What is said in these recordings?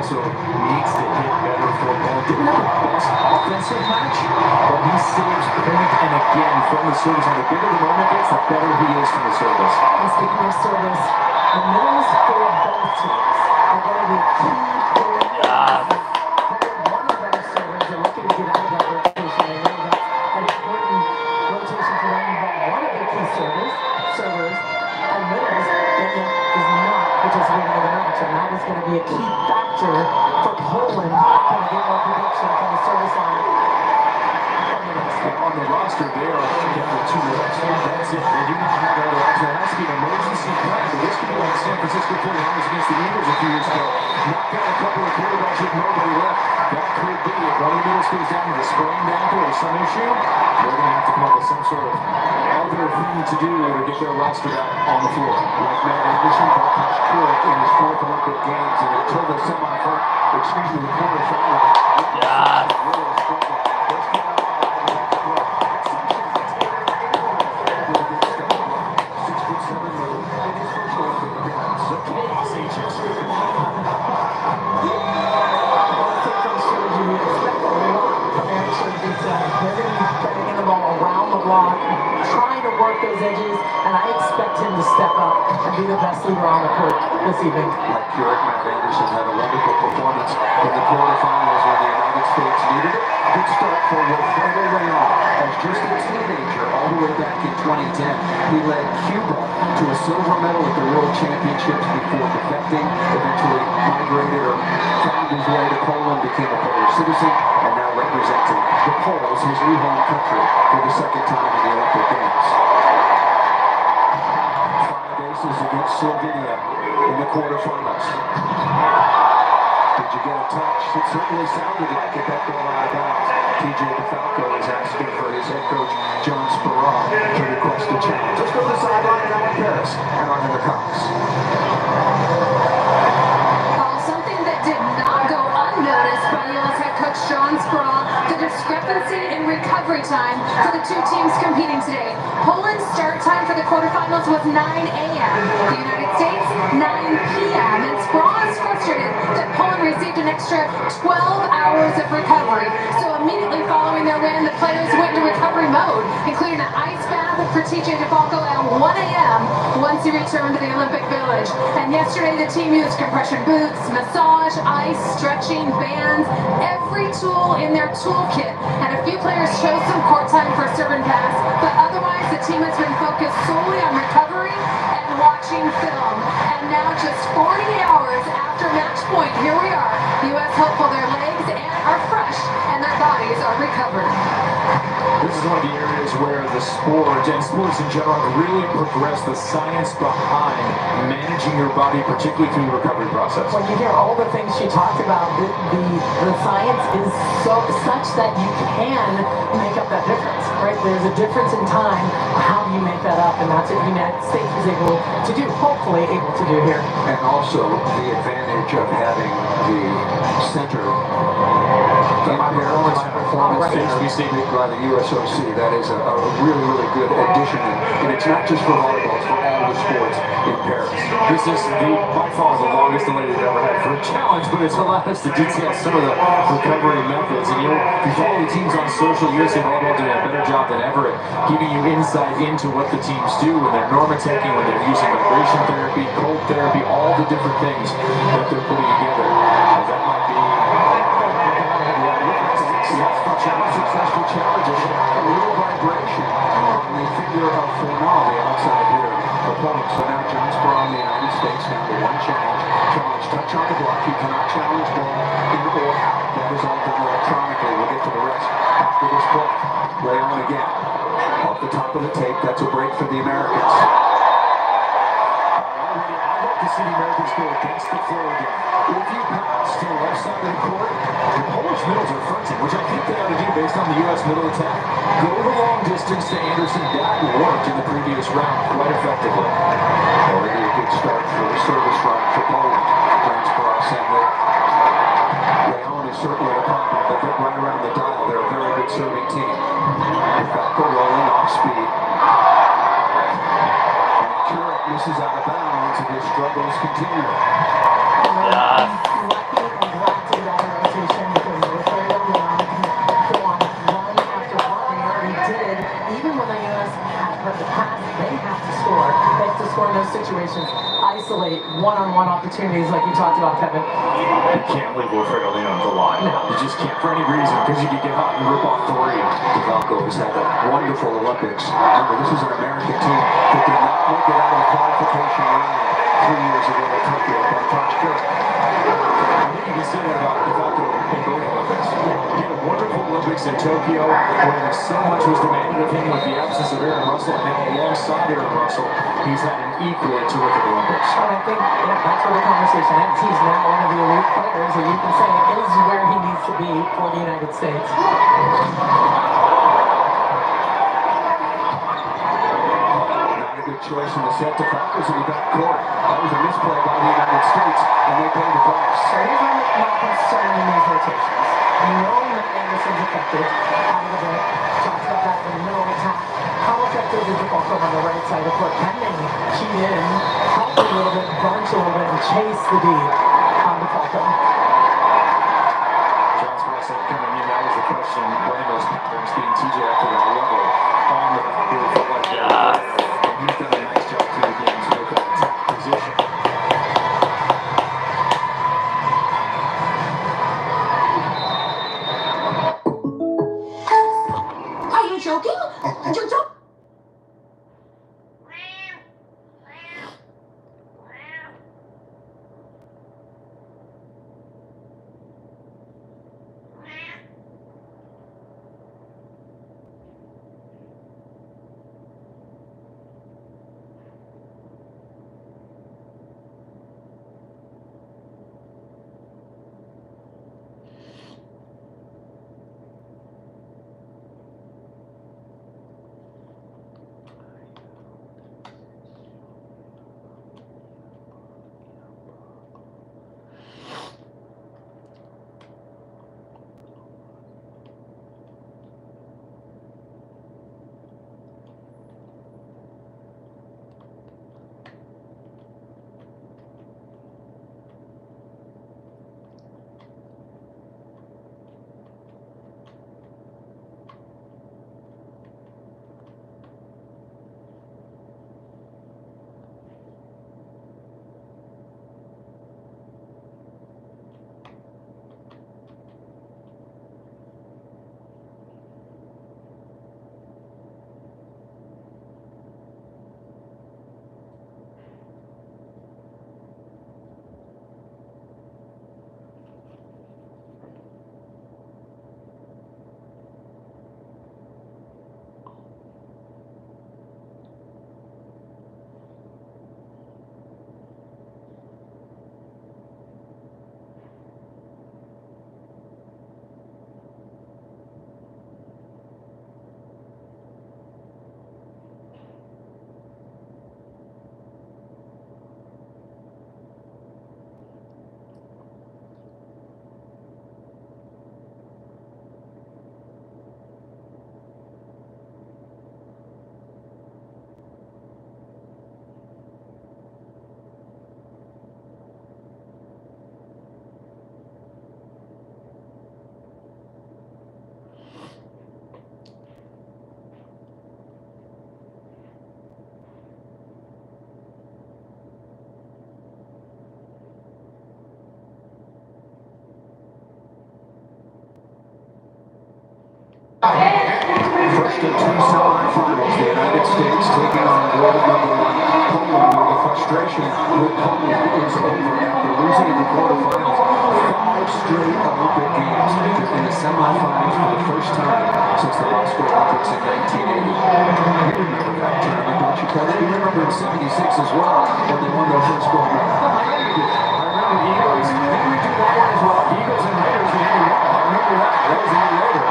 also needs to hit better for Poland. Didn't have the best offensive match, but he saves point and again from the service. And the bigger the moment gets, the better he is from the service. And speaking of service, the middles for both teams are going to be key. One of the better servers are looking to get out of that rotation. They know that's an important rotation for them. But one of the key servers and middles, Daniel, is not participating in the match. And that is going to be a key factor for Poland to get more production from the service line. On the roster, they are down to 2 reps. That's it. They do not have that. So it has to be an emergency plan. But this could be like San Francisco 49ers against the Eagles a few years ago. Knock out a couple of quarterbacks with nobody left. That could be if one of the middle schools down with a sprained ankle or some issue. They're going to have to come up with some sort of other thing to do to get their roster back on the floor. Like Matt Anderson, Balkash Kurek in his 4th Olympic Games, and until the quarterfinals. Trying to work those edges, and I expect him to step up and be the best leader on the court this evening. Like Kurek, Matt Anderson had a wonderful performance in the quarterfinals when the United States needed it. Good start for Wilfredo Leon. As just a teenager, all the way back in 2010, he led Cuba to a silver medal at the World Championships before defecting, eventually migrated or found his way to Poland, became a Polish citizen, and now representing the Poles, his new home country, for the 2nd time in the Olympic Games. 5 aces against Slovenia in the quarterfinals. Did you get a touch? It certainly sounded like it. That ball out of bounds. TJ DeFalco is asking for his head coach, John Sparrow, to request a challenge. Let's go to the sideline now in Paris and on to the Cox. Something that did not go unnoticed by U.S. head coach John Sparrow, the discrepancy in recovery time for the two teams competing today. Poland's start time for the quarterfinals was 9 a.m. The United States, 9 p.m. And Sparrow is frustrated that Poland received an extra 12 hours of recovery. So immediately following their win, the players went into recovery mode, including an ice bath for TJ DeFalco at 1 a.m. once he returned to the Olympic Village. And yesterday the team used compression boots, massage, ice, stretching, bands, every tool in their toolkit. And a few players chose some court time for serve and pass, but otherwise the team has been focused solely on recovery and watching film. And now just 40 hours after match point, here we are. U.S. hopeful their legs are fresh and their bodies are recovered. This is one of the areas where the sport and sports in general have really progressed the science behind managing your body, particularly through the recovery process. When you hear all the things she talked about, the science is such that you can make up that difference, right? There's a difference in time. How do you make that up? And that's what the United States was able to do, hopefully able to do here. And also the advantage of having the center performance center by the USOC. That is a really, really good addition. And it's not just for volleyball, it's for all the sports in Paris. This is by far the longest delay they've ever had for a challenge, but it's allowed us to detail some of the recovery methods. And if you follow the teams on social, USA Volleyball doing a better job than ever at giving you insight into what the teams do when they're normotaking, when they're using vibration therapy, cold therapy, all the different things that they're putting together. That might be successful challenges. A little vibration on the finger of Fornal, the outside hitter opponent. So now John Sparrow, the United States, down to 1 challenge. Challenge touch on the block. You cannot challenge ball in or out. That is all done electronically. We'll get to the rest after this play. Lay on again. Off the top of the tape, that's a break for the Americans. I'd like to see the Americans go against the flow again. If you pass to the left side of the court, the Polish middles are fronting, which I think they ought to do based on the U.S. middle attack. Go the long distance to Anderson. That worked in the previous round quite effectively. Already a good start for the service run for Poland. James Bross and Leon is certainly a problem, but they're right around the dial. They're a very good serving team. DeFalco rolling off speed. And Kurek misses out of bounds, and his struggles continue. Lucky and score in those situations, isolate one-on-one opportunities like you talked about, Kevin. You can't leave Wilfredo lean on the line. No. You just can't for any reason, because you could get hot and rip off three. DeFalco has had a wonderful Olympics. Remember, this is an American team that did not make it out of the qualification round 3 years ago at Tokyo. But Josh Kirk, I think you can say that about DeFalco in both Olympics. He had a wonderful Olympics in Tokyo, where so much was demanded of him with the absence of Aaron Russell, and now alongside Aaron Russell, he's had an equally terrific Olympics. And I think that's where the conversation ends. He's now one of the elite players, and you can say is where he needs to be for the United States. Good choice in the set to Falcons in the backcourt. That was a misplay by the United States, and they paid the price. So here's what my concern in these rotations. Knowing that Anderson's effective out of the break, talks about that in the middle attack. How effective is the ball from on the right side of the court? Can they cheat in, help a little bit, bunch a little bit, and chase the D on the Falcon? John's Russell coming in. That was the question. Playing those patterns, getting TJ up to that level on the backboard for like that. He's done a nice job through the game to look at the top position. Are you joking? You're joking? First of two semifinals, the United States taking on world number one Poland, where the frustration with Poland is over after losing in the quarterfinals 5 straight Olympic games. They're in the semifinals for the first time since the Moscow Olympics in 1980. You remember that tournament, don't you, Kevin? You remember in '76 as well, when they won their first gold medal. I remember the Eagles. Maybe we do that one as well. Eagles and Raiders in 81. I remember that. That was a year later.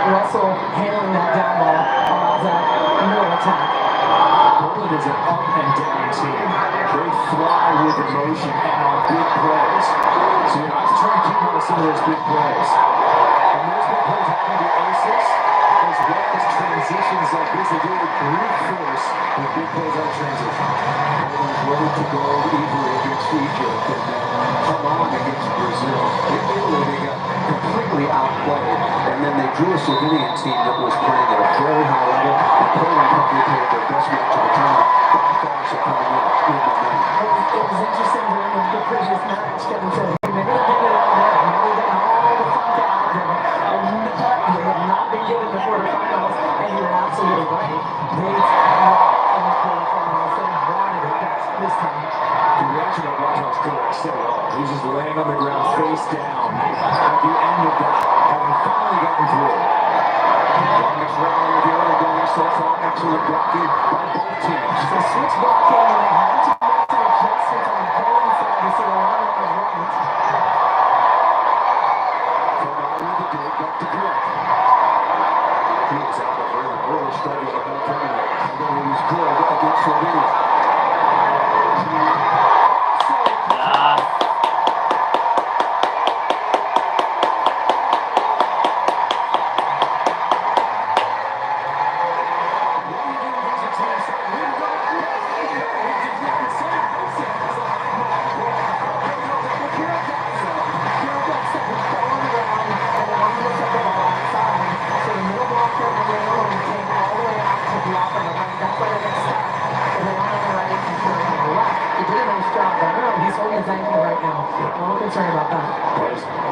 Russell handling that down ball allows that middle attack. Poland is an up and down team. They fly with emotion and on big plays. So you have to try and keep on some of those big plays. And those big plays happen to be aces. as well as transitions like this. They do it with brute force with big plays out of transition. Poland's ready to go easily against Egypt and then come on against Brazil. In Italy, they got completely outplayed, and then they drew a Slovenian team that was playing at a very high level, and Poland probably played their best match of the tournament. By far, so coming in with momentum. It was interesting during the previous match, Kevin said, hey, maybe they did it all day. Maybe they got all the funk out of it. And they have not been good in the quarterfinals, and you're absolutely right. They fought in the quarterfinals. They wanted it this time. The reaction of Raj's correct set it off. He's just laying on the ground face down at the end of that, having finally gotten through. Longest rally of the other game so far. Excellent blocking by both teams. So switch blocking, and they had to make some adjustments on the Poland side to see a lot of the right. From out with the dig, back to Greg. He is out of rhythm. Really struggling the whole tournament. Although he was good against Slovenia.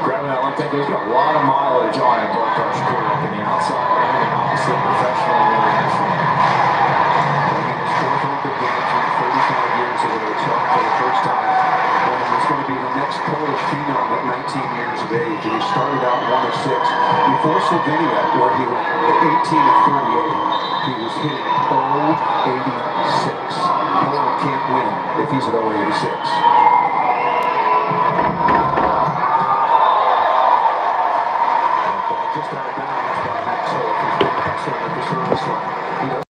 Grabbing that left ankle, he's got a lot of mileage on him, both our Shakur up in the outside and the opposite, professional and international. Bringing his fourth Olympic Games in 35 years of age, so for the first time. And it's going to be the next Polish phenom at 19 years of age. And he started out 1 of 6. Before Slovenia, where he went 18 of 38, he was hitting 0.86. Poland can't win if he's at 0.86. Just out of bounds by Max Holt, who's been excellent at the service line. He does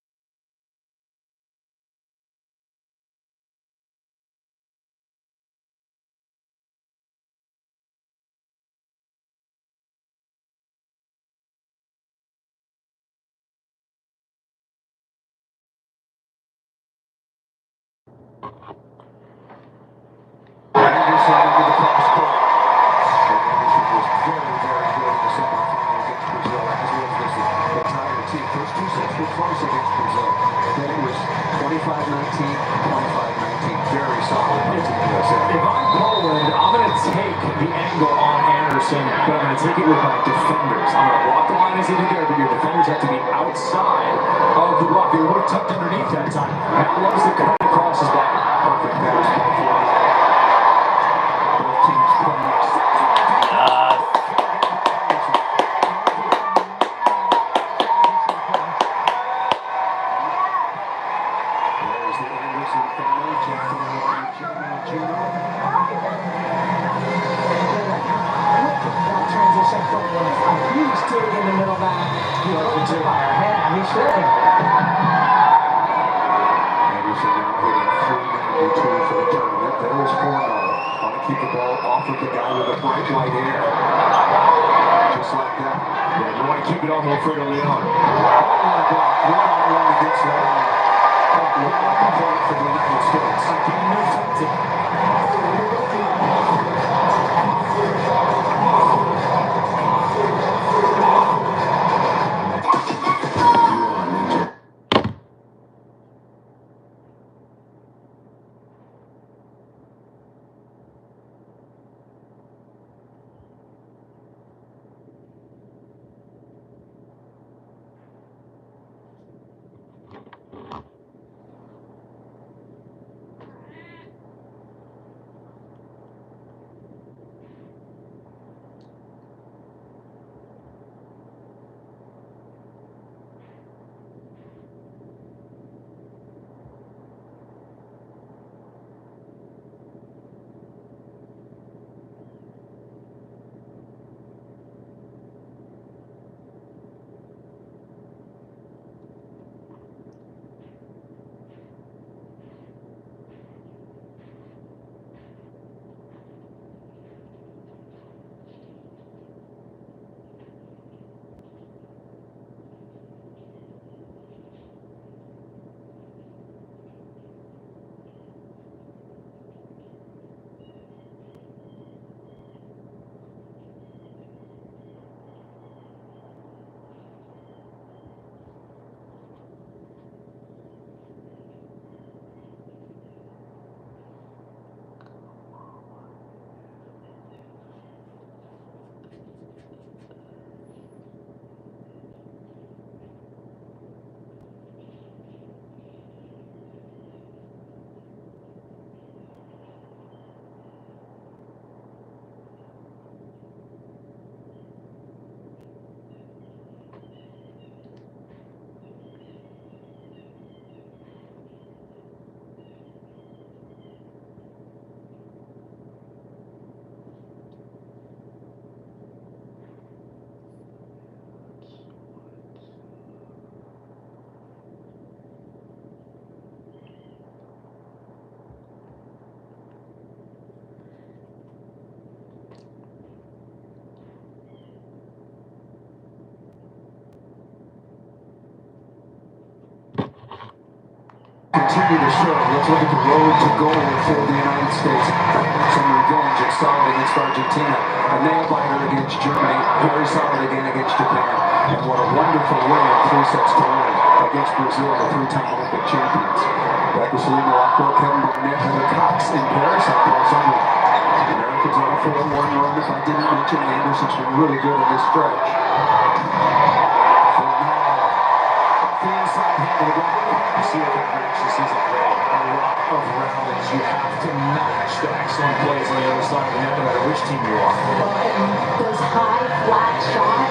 Anderson into the cross court. And Anderson was very, very good in the semifinal against Brazil, as was this entire team. First two sets were close against Brazil. Then it was 25-19, 25-19. Very solid by Team USA. If I'm Poland, I'm going to take the angle on Anderson, but I'm going to take it with my defenders. I'm going to block the line as he did there, but your defenders have to be outside of the block. They would have tucked underneath that time. Now loves the cut across his body. Perfect pass. Both teams playing There's the Anderson family, Gino. That transition from was a huge dig in the middle back. He opened to by a hand. He should. Anderson now hitting 392 for the tournament. There's 4-0. Want to keep the ball off of the guy with the bright white hair. Just like that. Yeah, you want to keep it on Wilfredo Leon. One-on-one against Leon. Point for the United States. to serve. Let's look at the road to goal for the United States. Some revenge. It's solid against Argentina. A nail-biter against Germany. Very solid again against Japan. And what a wonderful win in 3 sets to 1 against Brazil, the 3-time Olympic champions. Back to Selena Lockwood, Kevin Barnett, Heather Cox in Paris on Paul Sunday. The Americans on a 4-1 run. If I didn't mention, Anderson's been really good in this stretch. See if that matches his grade. A lot of rallies. You have to match the excellent plays on the other side of the net, no matter which team you are. Those high, flat shots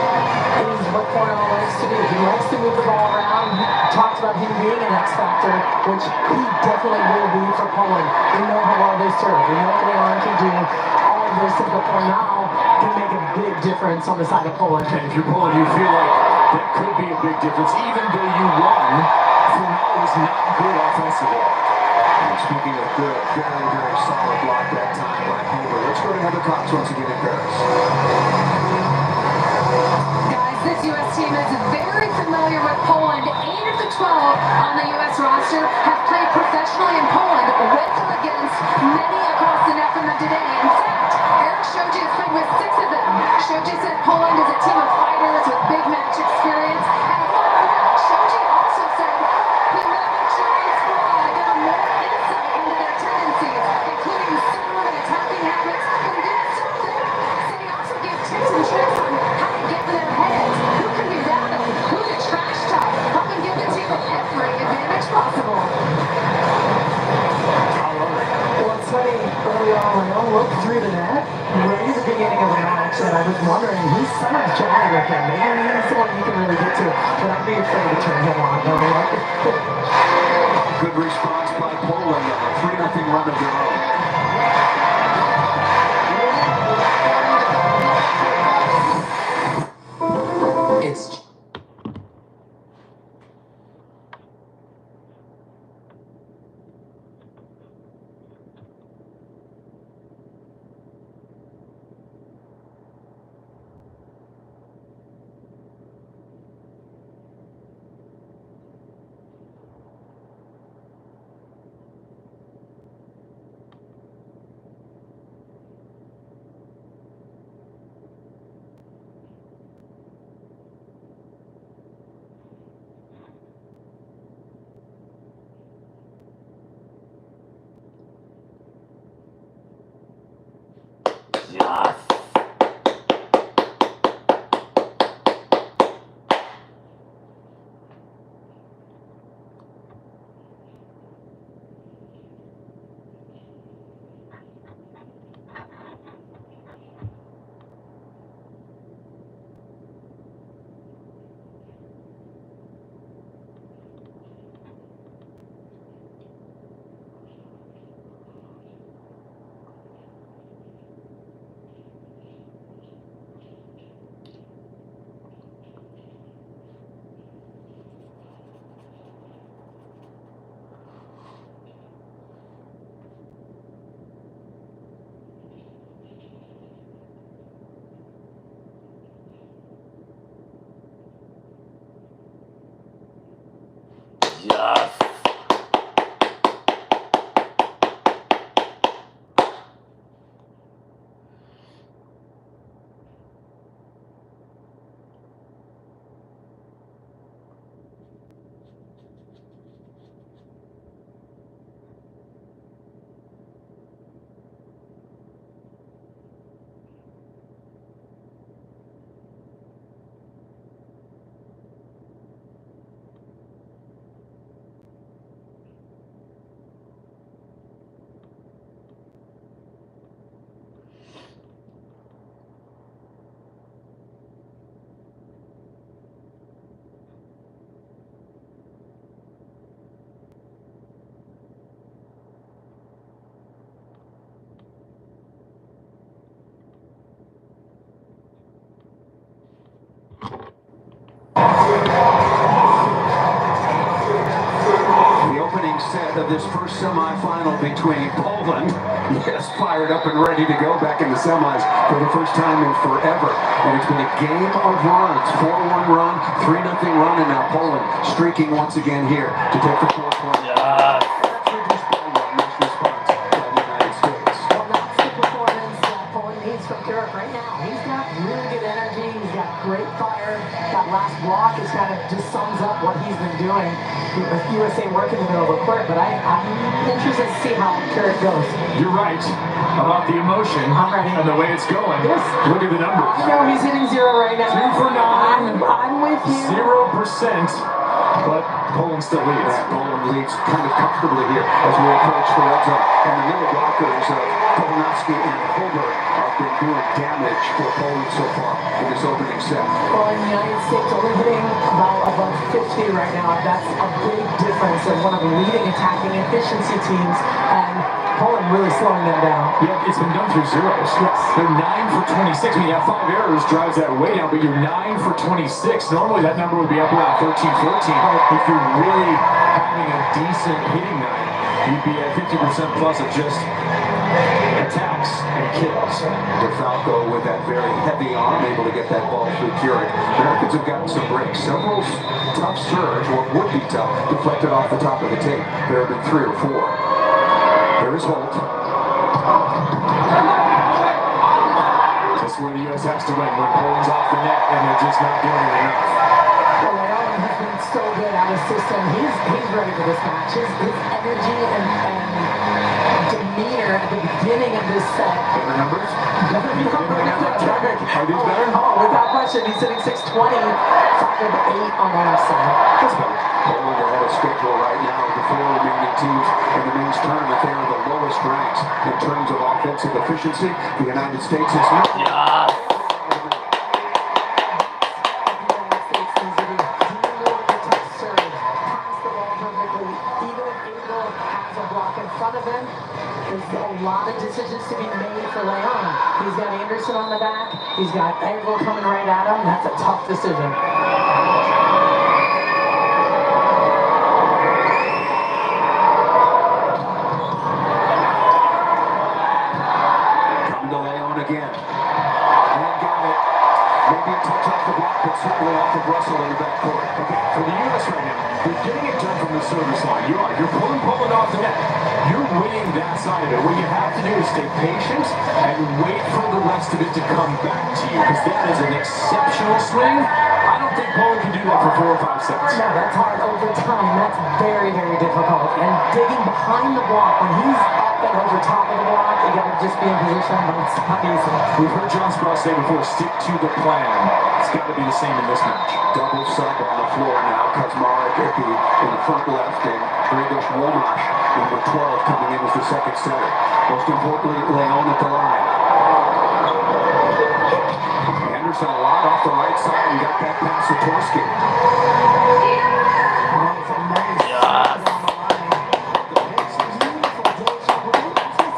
is what Cornell likes to do. He likes to move the ball around. He talks about him being an X factor, which he definitely will be for Poland. We know how well they serve. We know what Leon can do. All of those things before now can make a big difference on the side of Poland. And if you're Poland, you feel like that could be a big difference, even though you won. Cornell was not good offensively. And speaking of good, very, very solid block that time by Haber. Let's go to Heather Cox once again in Paris. Guys, this U.S. team is very familiar with Poland. 8 of the 12 on the U.S. roster have played professionally in Poland, with or against many across the net from them today. In fact, Eric Shoji has played with 6 of them. Shoji said Poland is a team of fighters with big match experience. And along with that, Shoji also said he met with John Squad, got more insight into their tendencies, including sound and attacking habits. But he didn't stop there. Said he also gave tips and tricks on how to get in their heads, who can be rattled, who to trash talk, helping give the team every advantage possible. Well, it's funny, early on, when I looked through the net, right at the beginning of the match, and I was wondering, who's someone's jelly with him? Maybe he's the one you can really get to, but I'd be afraid to turn him on. Good response by Poland on a 3-0 run of their own. It's Yes. Yes. The opening set of this first semifinal between Poland, yes, fired up and ready to go back in the semis for the first time in forever. And it's been a game of runs, 4-1 run, 3-0 run, and now Poland streaking once again here to take the fourth one. Yes. great fire. That last block is kind of just sums up what he's been doing with USA work in the middle of the court, but I'm interested to see how it goes. You're right about the emotion and the way it's going. Yes. Look at the numbers. I know he's hitting 0 right now. 2 for 9. I'm with you. 0%, but Poland still leads. Yeah, Poland leads kind of comfortably here as we approach the red zone. And the middle blockers of Kownacki and Holberg have been doing damage for Poland so far in this opening set. Well, in the United States, only hitting about above 50 right now. That's a big difference in one of the leading attacking efficiency teams, and Poland really slowing them down. Yeah, it's been done through zeros. Yes. They're 9 for 26. When you have 5 errors, drives that way down, but you're 9 for 26. Normally that number would be up around 13, 14. If you're really having a decent hitting night, you'd be at 50% plus of just attacks and kills. DeFalco with that very heavy arm, able to get that ball through Keurig. Americans have gotten some breaks. Several tough serves, what would be tough, deflected off the top of the tape. There have been 3 or 4. There is Holt. That's where the U.S. has to win, when Poland's off the net and they're just not doing it enough. Well, Leon has been so good out of system. He's ready for this match. His energy and demeanor at the beginning of this set. Better numbers? Are these better? Oh, without question. He's hitting 620. 5 of 8 on Anderson. That's better. Poland ahead of schedule right now. The 4 remaining teams in the men's tournament, they are the lowest ranked in terms of offensive efficiency. The United States is not. There's a lot of decisions to be made for Leon. He's got Anderson on the back. He's got Engel coming right at him. That's a tough decision. Coming to Leon again. And got it. Maybe a touch off the block, but certainly off of Russell in the backcourt. Okay, for the U.S. right now, they're getting it done from the service line. You're pulling Poland off the net. You're winning that side of it. What you have to do is stay patient and wait for the rest of it to come back to you, because that is an exceptional swing. I don't think Poland can do that for 4 or 5 sets. No, that's hard over time. That's very, very difficult. And digging behind the block, when he's up and over top of the block, you gotta just be in position, but it's not easy. We've heard John Sproul say before, stick to the plan. It's got to be the same in this match. Double sub on the floor now. Kazmarek in the front left, and Gregos Womash, number 12, coming in as the second center. Most importantly, Leon at the line. Anderson a lot off the right side and got that pass to Torski. That's a nice shot down the line. Beautiful day shot.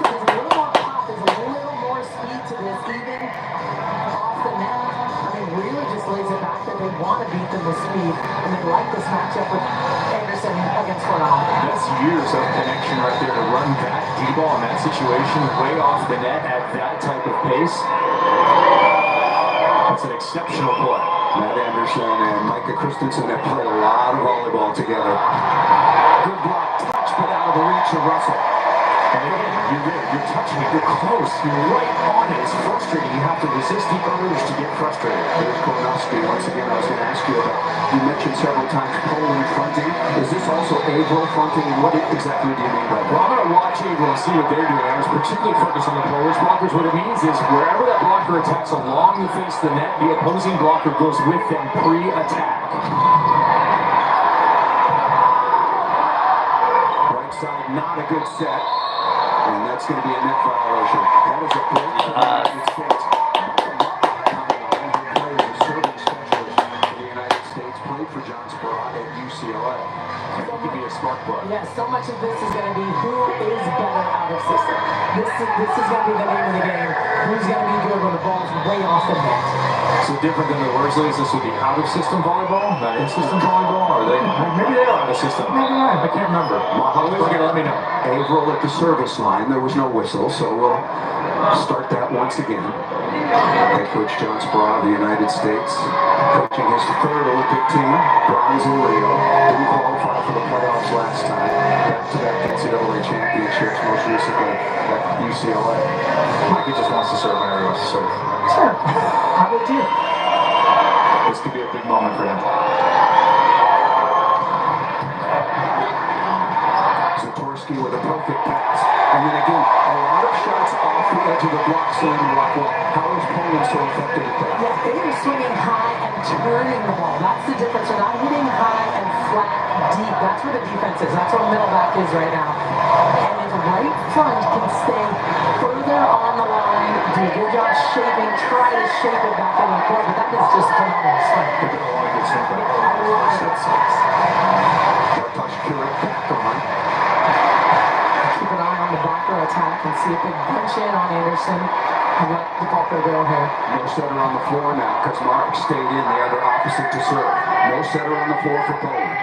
There's a little more pop. There's a little more speed to this, even off the net. I mean, really just lays it back that they want to beat them with speed, and they like this matchup with Anderson against Fornal. That's years of connection right there to run that D-ball in that situation way off the net at that type of pace. That's an exceptional play. Matt Anderson and Micah Christensen have played a lot of volleyball together. Good block, touch, but out of the reach of Russell. And again, you're touching it, you're close, you're right on it. It's frustrating. You have to resist the urge to get frustrated. There's Kownacki. Once again, I was going to ask you about, you mentioned several times Poland fronting. Is this also Avro fronting? And what exactly do you mean by that? Well, I'm going to watch Avro and see what they're doing. I was particularly focused on the Polish blockers. What it means is wherever that blocker attacks along the face of the net, the opposing blocker goes with them pre-attack. Right side, not a good set. And that's going to be a net violation. That is a break for the United States. Coming on, who played as a serving specialist for the United States, played for John Sproul at UCLA. It could be a spark plug. Yeah, so much of this is going to be who is better out of system. This is going to be the name of the game. Who's going to be good when the ball's way off the net? So different than the Worsley, this would be out-of-system volleyball, not in-system volleyball, or maybe they are out-of-system. Maybe they are, I can't remember. Somebody's going to let me know. Averill at the service line. There was no whistle, so we'll start that once again. Head coach John Sproul of the United States, coaching his 3rd Olympic team, bronze in Rio. Didn't qualify for the playoffs last time. Back-to-back NCAA championships, most recently at UCLA. Mikey just wants to serve whenever he wants to serve. Sure. I would too. this could be a big moment for him. Zatorsky with a perfect pass. And then again, a lot of shots off the edge of the block swing block. How is Poland so effective at that? Yeah, they are swinging high and turning the ball. That's the difference. They're not hitting high and flat deep. That's where the defense is. That's where middle back is right now. And if right front can stay further on the line, do a good job shaping, try to shape it back in the court, but that is just phenomenal swing. They've got a lot of good swing back. A lot of good swings. Touch Curate back on. Keep an eye on the back row attack and see if they punch in on Anderson and let the ball go here. No setter on the floor now because Mark stayed in the other opposite to serve. No setter on the floor for Poland.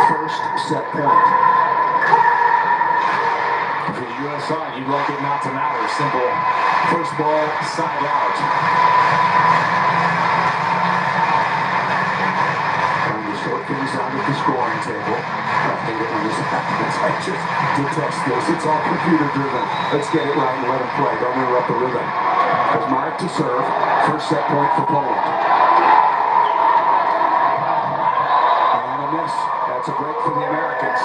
First set point. For the U.S. side, you'd like it not to matter. Simple first ball, side out. Trying to sort things out at the scoring table. I hate it when this happens. I just detest this. It's all computer driven. Let's get it right and let them play. Don't interrupt the rhythm. There's Mark to serve. First set point for Poland. And a miss. That's a break for the Americans.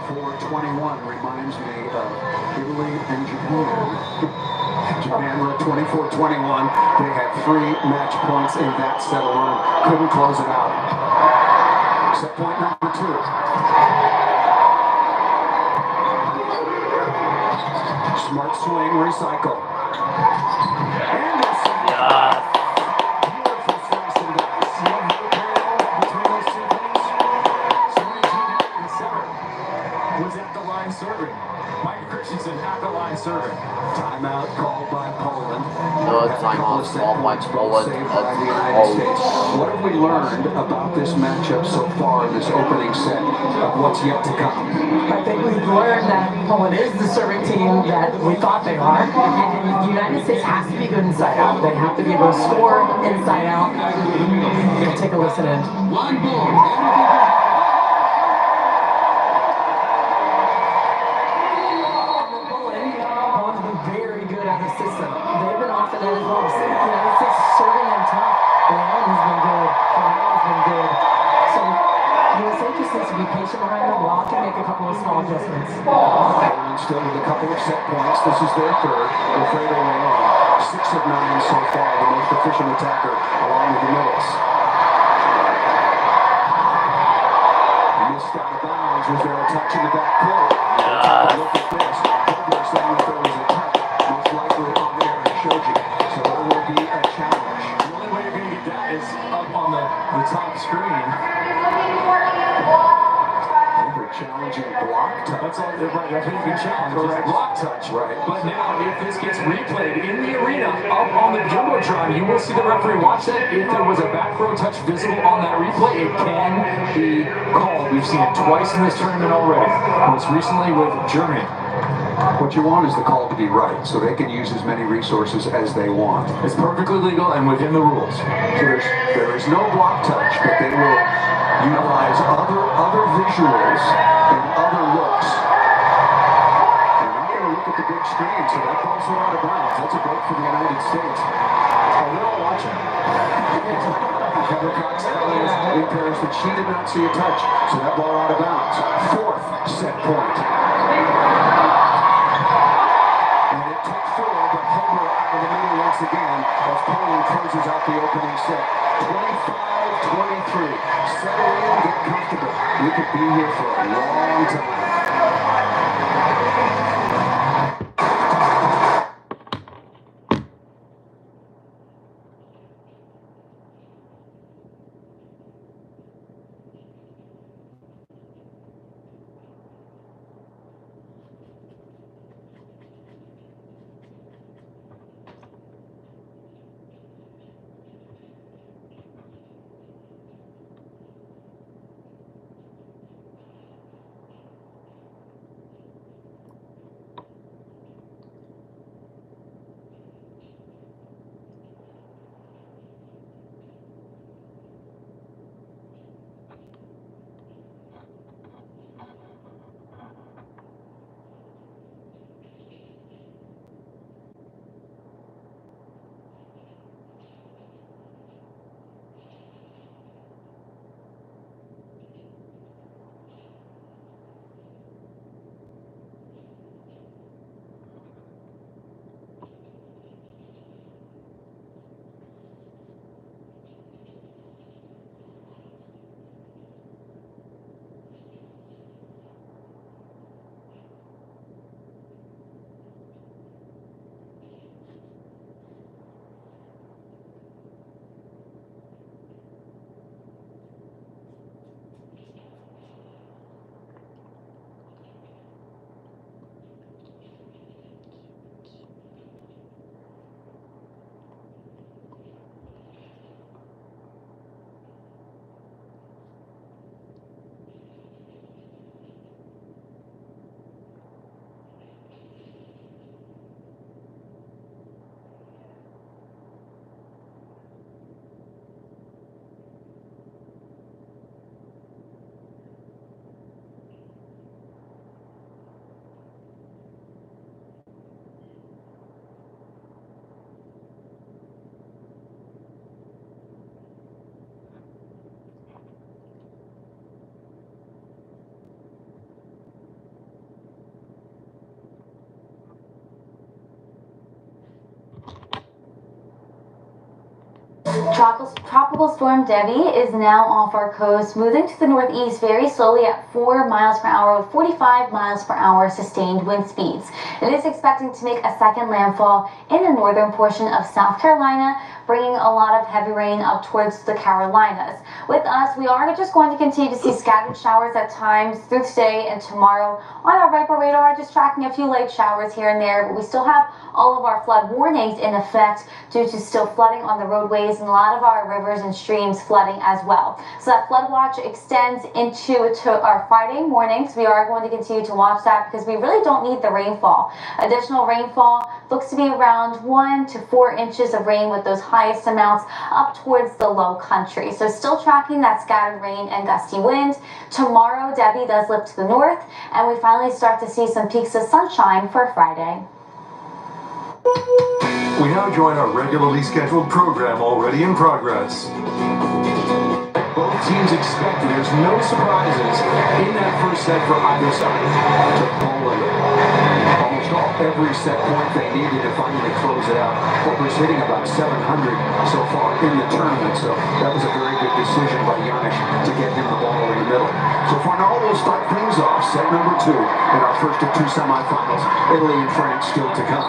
24-21 reminds me of Italy and Japan. Japan were 24-21. They had 3 match points in that set alone. Couldn't close it out. Set point number 2. Smart swing, recycle. Anderson. Beautiful slice and dice. You have a parallel between those two things. The setter was at the line serving. Mike Christensen at the line serving. Timeout called by Poland. No timeout called by Poland. What have we learned about this matchup so far in this opening set of what's yet to come? I think we've learned that Poland is the serving team that we thought they are, and the United States has to be good inside out. They have to be able to score inside out. Take a listen in. Poland's been very good at the system. They've been off the net as well. The United States is serving them tough. Leon has been good. Fernando has been good. So USA just needs to be patient behind the block and make a couple of small adjustments. Poland still with a couple of set points. This is their third. Alfredo Leon, 6 of 9 so far, the most efficient attacker along with the middles. Missed out of bounds. Was there a touch in the back court? Look at this. Hubler saying that there was a touch, most likely on there and Shoji. So it will be a challenge. The only way you're going to get that is up on the top screen. Over challenging block touch. That's all. Right, that's what you can challenge. Correct. Block touch. Right. But now, if this gets replayed in the arena, up on the jumbotron, you will see the referee watch that. If there was a back row touch visible on that replay, it can be called. We've seen it twice in this tournament already. Most recently with Germany. What you want is the call to be right, so they can use as many resources as they want. It's perfectly legal and within the rules. So there is no block touch, but they will utilize other visuals and other looks. They're not going to look at the big screen, so that ball's out of bounds. That's a break for the United States. Oh, they're all watching. Heather Cox telling us in Paris that she did not see a touch, so that ball out of bounds. 4th set point. And it took 4, but Hubler out of the middle once again as Poland closes out the opening set. 25-23. Settle in, get comfortable. We could be here for a long time. Tropical storm Debbie is now off our coast, moving to the northeast very slowly at 4 miles per hour with 45 miles per hour sustained wind speeds. It is expecting to make a second landfall in the northern portion of South Carolina, bringing a lot of heavy rain up towards the Carolinas. With us, we are just going to continue to see scattered showers at times through today and tomorrow on our Viper radar, just tracking a few light showers here and there, but we still have all of our flood warnings in effect due to still flooding on the roadways and a lot of our rivers and streams flooding as well. So that flood watch extends into our Friday mornings. We are going to continue to watch that because we really don't need the rainfall. Additional rainfall looks to be around 1 to 4 inches of rain, with those highest amounts up towards the low country. So still tracking that scattered rain and gusty wind. Tomorrow, Debbie does lift to the north, and we finally start to see some peaks of sunshine for Friday. We now join our regularly scheduled program already in progress. Both teams expected. There's no surprises in that first set for either side. Poland, almost every set point they needed to finally close it out. Holber's hitting about 700 so far in the tournament, so that was a very good decision by Janis to get him the ball in the middle. So far now we'll start things off. Set number 2 in our first of 2 semifinals. Italy and France still to come.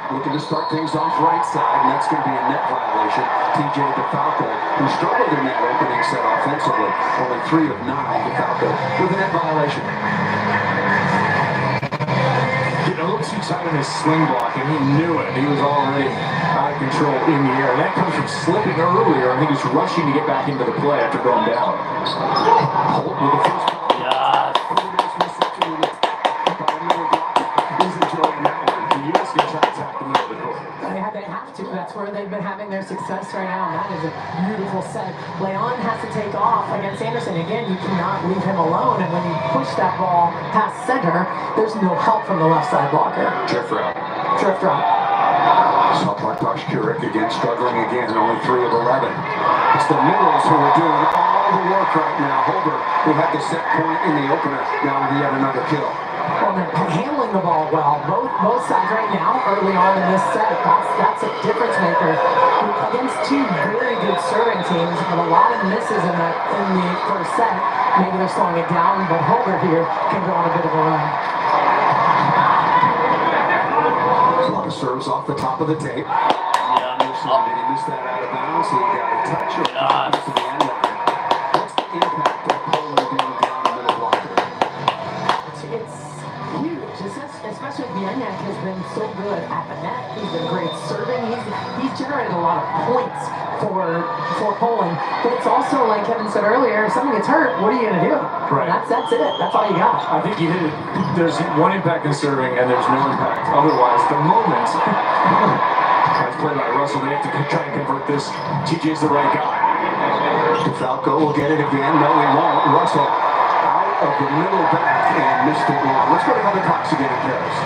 Looking to start things off right side, and that's going to be a net violation. TJ DeFalco, who struggled in that opening set offensively, only 3 of 9. DeFalco with a net violation. Getting a little too tight on his swing block, and he knew it. He was already out of control in the air. That comes from slipping earlier. I think he's rushing to get back into the play after going down. Holt with the first. That's where they've been having their success right now, and that is a beautiful set. Leon has to take off against Anderson. Again, you cannot leave him alone, and when you push that ball past center, there's no help from the left side blocker. Drift route. So Bartosz Kurek again struggling again, only 3 of 11. It's the middles who are doing all the work right now. Holber, who had the set point in the opener, now with yet another kill. Well, they're handling the ball well. Both sides right now, early on in this set, that's a difference maker. Against 2 very good serving teams, but a lot of misses in the first set. Maybe they're slowing it down, but Holger here can go on a bit of a run. A lot of serves off the top of the tape. Did he miss that out of bounds? He got a touch or to the end line. What's the impact of Poland being down the middle blocker? It's huge, especially Bieniek has been so good at the net. He's been great serving. He's generated a lot of points for Poland. But it's also, like Kevin said earlier, if someone gets hurt, what are you going to do? Right. That's it. That's all you got. I think you hit it. There's one impact in serving, and there's no impact otherwise. The moment, as played by Russell, they have to try and convert this. TJ's the right guy. DeFalco will get it again. No, he won't. Russell out of the middle back and missed it long. Let's go to Heather Cox again in Paris.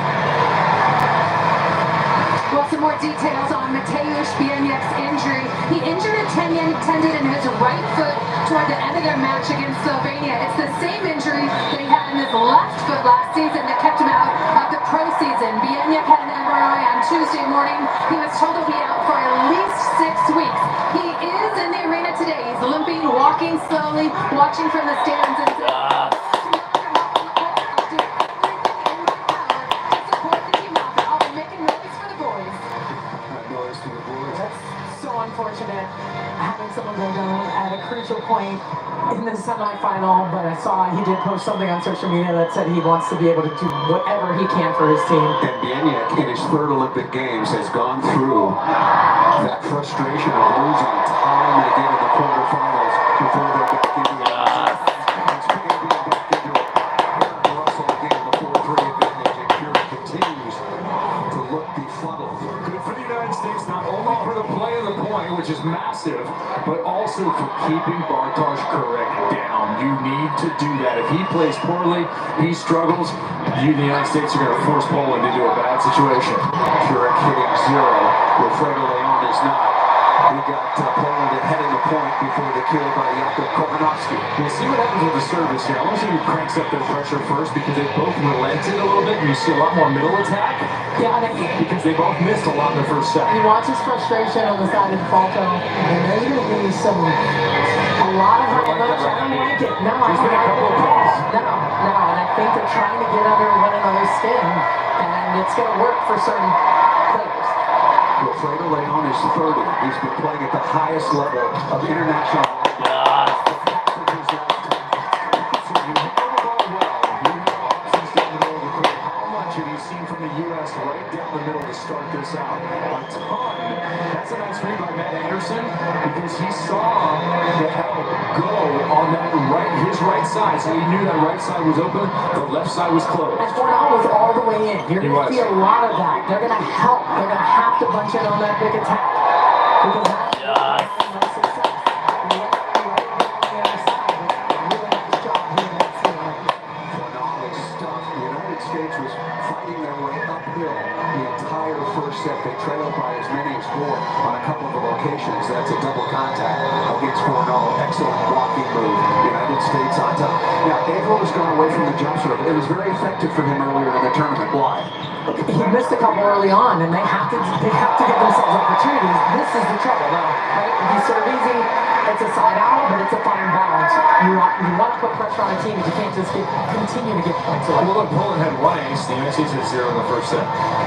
Well, some more details on Mateusz Bieniek's injury. He injured a tendon in his right foot toward the end of their match against Slovenia. It's the same injury that he had in his left foot last season that kept him out of the pro season. Bieniek had an MRI on Tuesday morning. He was told to be out for at least 6 weeks. He is in the arena today. He's limping, walking slowly, watching from the stands. And unfortunate having someone go down at a crucial point in the semifinal, but I saw he did post something on social media that said he wants to be able to do whatever he can for his team. And Bieniek, in his 3rd Olympic Games, has gone through that frustration of losing time and again in the quarterfinals before they're back into it. Russell again, the 4-3 advantage, and Kurek continues to look befuddled. Good for the United States, not only for the play of the point, which is massive, but also for keeping Bartosz Kurek down. You need to do that. If he plays poorly, he struggles, the United States are going to force Poland into a bad situation. Kurek hitting 0. Wilfredo Leon is not. We got Poland ahead of the point before the kill by Jakub Kovanovski. We'll see what happens with the service here. I want to see who cranks up their pressure first because they both relented a little bit and you see a lot more middle attack. Yeah, because they both missed a lot in the first set. you watch his frustration on the side of Falco, and there's going to be a lot of high emotion. I don't like it. No, I don't been a couple of calls. No, and I think they're trying to get under one another's skin, and it's going to work for certain players. Wilfredo Leon is 30. He's been playing at the highest level of international volleyball. U.S. right down the middle to start this out. A ton. That's a nice read by Matt Anderson because he saw the help go on that his right side. So he knew that right side was open, the left side was closed. And Fornal was all the way in. You're going to see a lot of that. They're going to help. They're going to have to bunch in on that big attack. Because that's no success. And yet, right on the other side, really nice job here in that scene. Fornal is stuffed. The United States was fighting their way uphill the entire first set. They trailed by as many as 4 on a couple of locations. That's a double contact against Fornal. Excellent blocking move. United States on top. Now, Averill has gone away from the jump serve. It was very effective for him earlier in the tournament. Why? He missed a couple early on, and they have to give themselves opportunities. This is the trouble, though, right? If you serve easy, it's a side out, but it's a fine balance. You want to put pressure on a team, but you can't just continue to get points away. Well, look, Poland had 1 ace, the United States had 0 in the first set.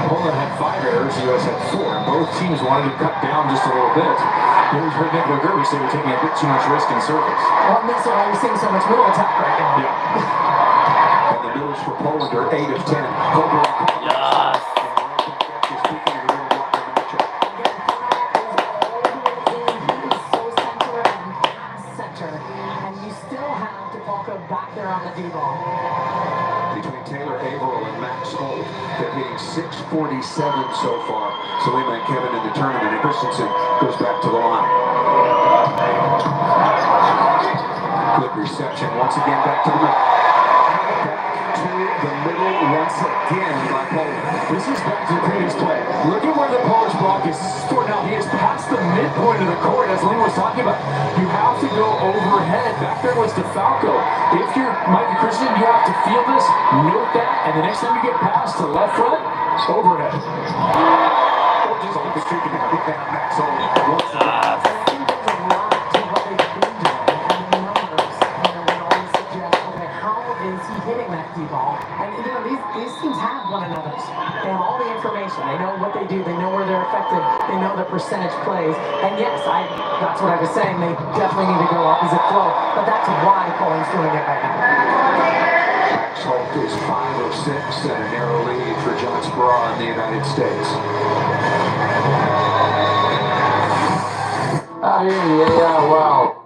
Poland had 5 errors, the U.S. had 4. Both teams wanted to cut down just a little bit. You heard Nick McGurvey say we're taking a bit too much risk in service. Well, and that's why you're seeing so much middle attack right now. Yeah. And the middles for Poland are 8 of 10. Holberg. Yes. Back there on the D-ball. Between Taylor Averill and Max Holt, they're hitting 647 so far. Selena and Kevin in the tournament, and Christensen goes back to the line. Good reception once again back to the middle. Back to the middle once again by Poland. This is back to the previous play. Look at where the Polish block is. Now he is past the midpoint of the court, as Lynn was talking about. You have to go overhead. Back there was DeFalco. If you're Mikey Christian, you have to feel this, note that, and the next time you get past to left front, overhead. Or just like the streak of Max Holt. I think there's a lot to what they've been doing, and the numbers, would always suggest, okay, how is he hitting that D-ball? And, these teams have one another's. They have all the information. They know what they do. They know where they're effective. They know the percentage plays. And yes, that's what I was saying. They definitely need to go opposite flow. But that's why Poland's doing it right now. Max Holt is 5 of 6 and a narrow lead for John Spraw in the United States. Yeah, well.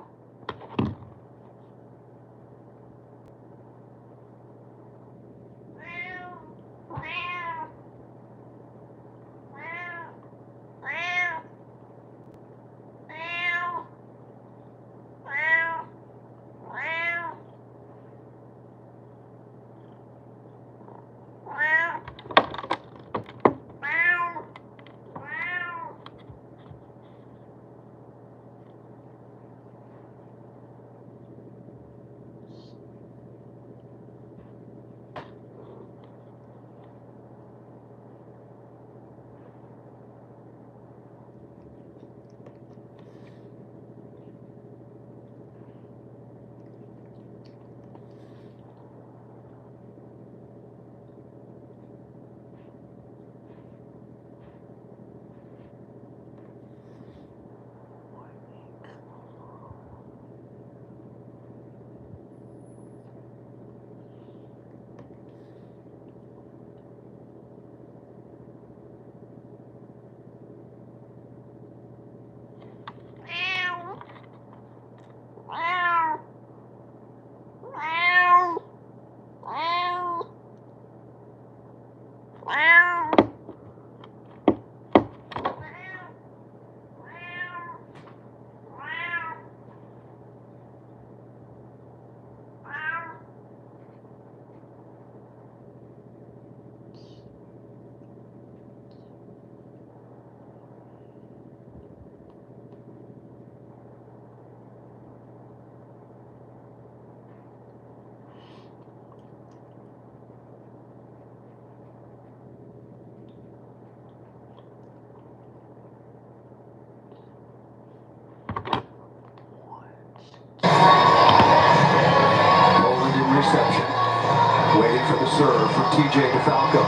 for the serve from TJ DeFalco.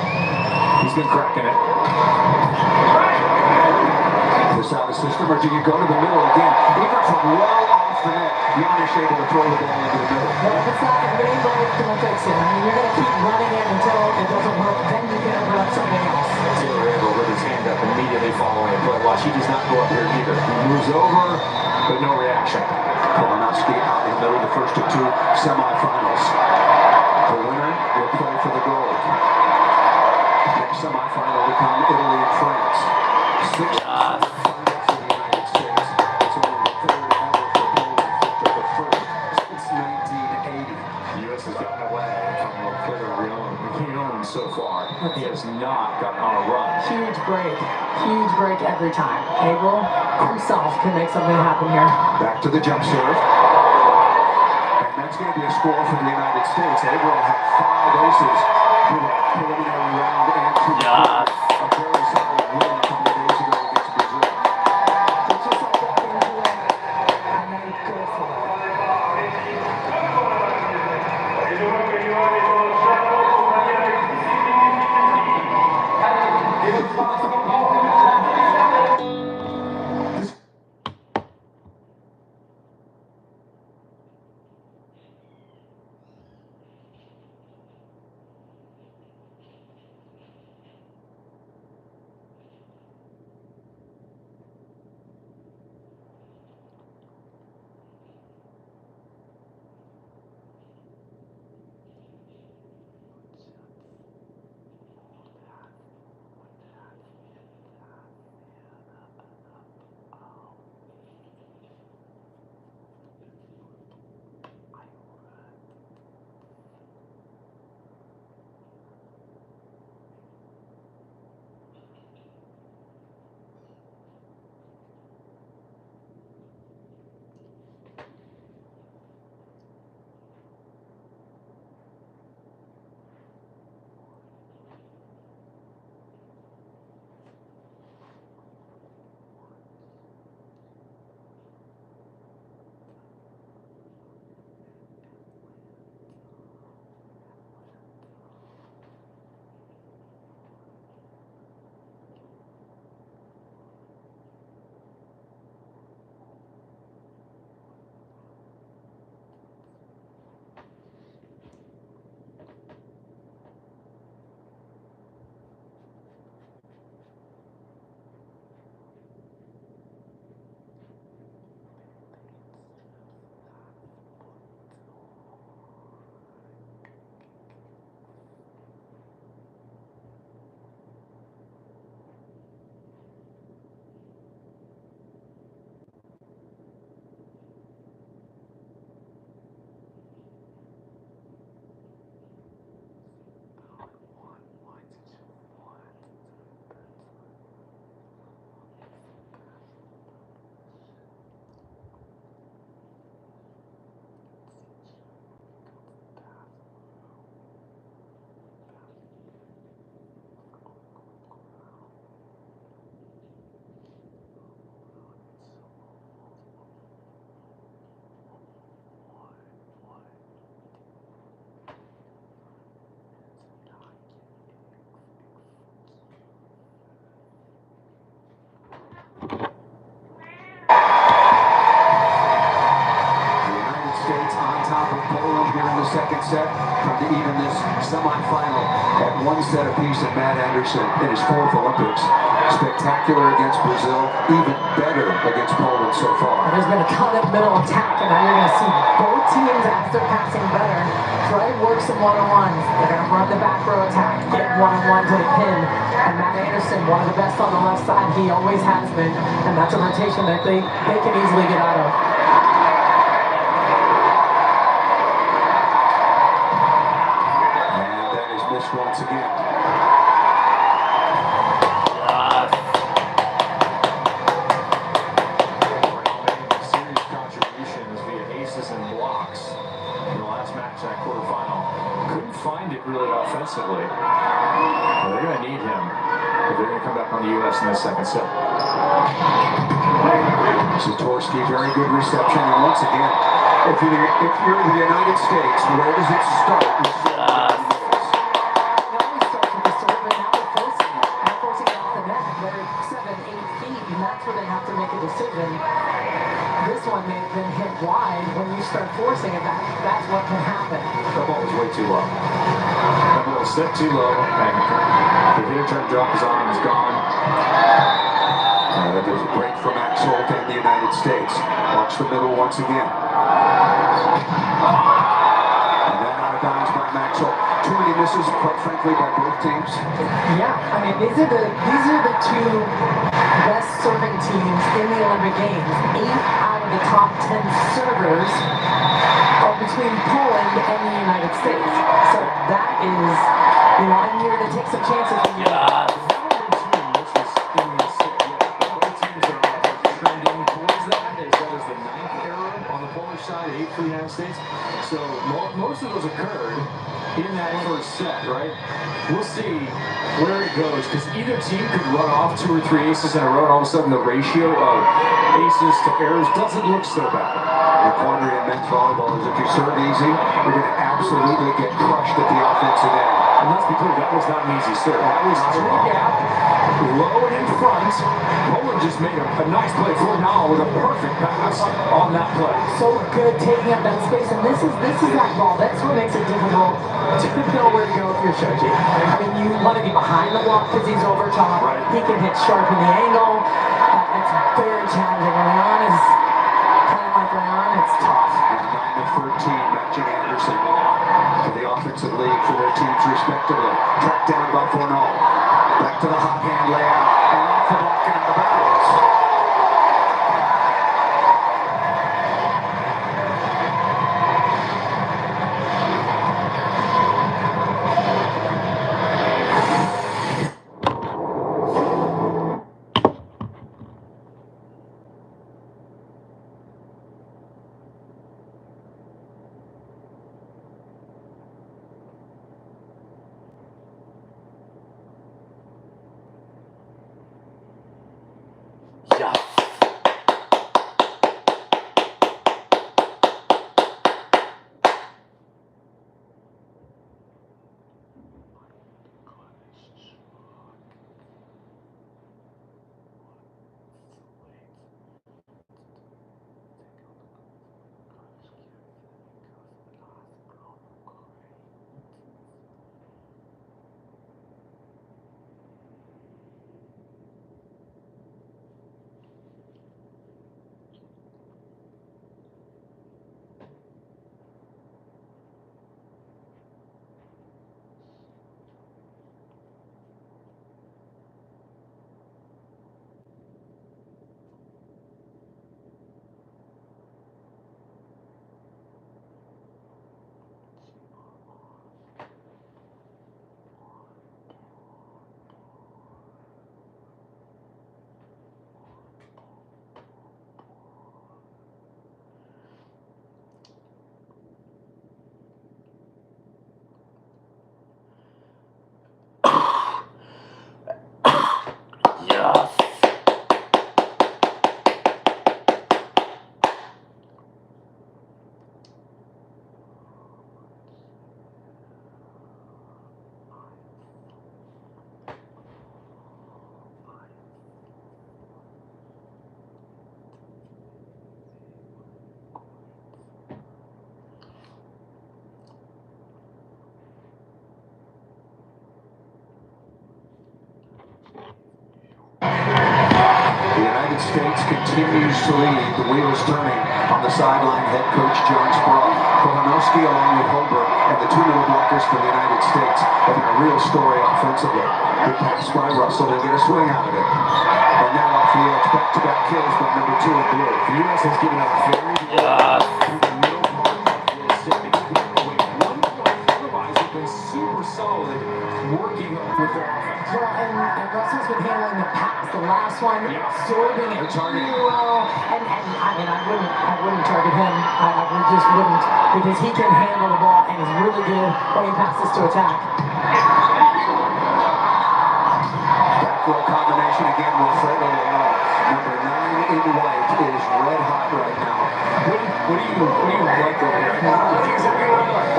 He's been cracking it. This out of system, or do you go to the middle again? Even from well off the net, Giannis able to throw the ball into the middle. Well, if it's not going to be break, don't fix it. I mean, you're going to keep running it until it doesn't work. Then you can open up something else. Taylor Abel with his hand up immediately following a play. Watch, he does not go up here either. He moves over, But no reaction. Kolonowski out in the middle, the first of two semifinals. The winner will play for the gold. Next semifinal will come Italy and France. Six finals for the United States. It's only the third ever for Poland, but the first since 1980. The U.S. has gotten away from Player Rion so far. He has not gotten on a run. Huge break every time. Abel himself can make something happen here. Back to the jump serve. And that's going to be a score for the United States. Abel had 5 aces through the preliminary round and to a very solid win a couple of days ago against Brazil. Put yourself back into it, and then go for it. Second set from to even this semifinal at 1 set apiece, and Matt Anderson in his 4th Olympics. Spectacular against Brazil, even better against Poland so far. There's been a ton of middle attack, and now you're going to see both teams, as they're passing better, try to work some one-on-ones. They're going to run the back row attack, get one-on-one to the pin. And Matt Anderson, one of the best on the left side, he always has been, and that's a rotation that they can easily get out of. Once again. Serious contributions via aces and blocks in the last match, that quarterfinal. Couldn't find it really offensively. Well, they're going to need him if they're going to come back on the U.S. in the second set. Satorsky, very good reception, and once again, if you're the United States, where does it start? they're 7-8 feet, and that's where they have to make a decision. This one, they've been hit wide. When you start forcing it, that's what can happen. That ball was way too low. That ball was set too low, and the hitter tried to drop his arm, he's gone. There's a break for Max Holt and the United States. Watch the middle once again. And then out of bounds by Max Holt. Too many misses, quite frankly, by both teams. Yeah, I mean, these are the two best serving teams in the Olympic Games. 8 out of the top 10 servers are between Poland and the United States. So that is, you know, and you're going to take some chances when you side, 8 for the United States. So most of those occurred in that first set, right? We'll see where it goes, because either team could run off 2 or 3 aces in a row, and all of a sudden the ratio of aces to errors doesn't look so bad. The quandary in men's volleyball is if you serve easy, you're going to absolutely get crushed at the offensive end. And let's be clear, that was not an easy serve. That was 3 gap, low and in front. Poland just made a nice play for now with a perfect pass on that play. so good taking up that space, and this is that ball. That's what makes it difficult to know where to go if you're Shoji. I mean, you want to be behind the block because he's over top. Right. He can hit sharp in the angle. It's very challenging. Leon is playing like Leon. It's tough. And 9 of 13, matching Anderson to the offensive lead for their teams respectively. Tracked down by Fornal. Back to the hot hand layout, and off the block and out of bounds. States continues to lead. The wheel is turning on the sideline. Head coach John Sprague. Kohanowski along with Holberg and the 2 middle blockers for the United States have been a real story offensively. Good pass by Russell. They'll get a swing out of it. And now off the edge, back-to-back kills by number 2 in blue. The U.S. has given up very little through the middle part of this. They've been giving away 1 point. Otherwise, they've been super solid working with their offense. Well, and Russell's been handling the pass. The last one, absorbing it really well. And I mean, I wouldn't target him. I just wouldn't, because he can handle the ball and is really good when he passes to attack. back row combination again with Fredo Leon. Number 9 in white is red hot right now. What do you like over here? That's exactly what I like.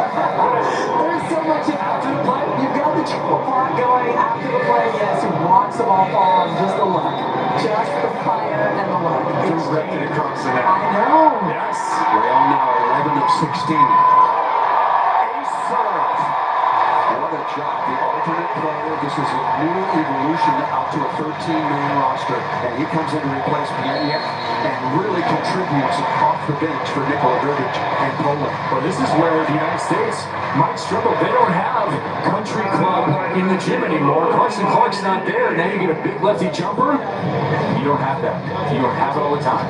There's so much after the play. You've got the triple plot going after the play. Yes, he walks the ball forward. Just the look. Just the fire and the look. Directed across the net. I know. Yes. Leon now 11 of 16. Ace serve. What a job. The alternate player. This is a new evolution out to a 13-man roster. And he comes in to replace Bieniek and really contributes off the bench for Nikola Grbic and Poland. Well, this is where the United States might struggle. They don't have country club in the gym anymore. Carson Clark's not there. Now you get a big lefty jumper. You don't have that. You don't have it all the time.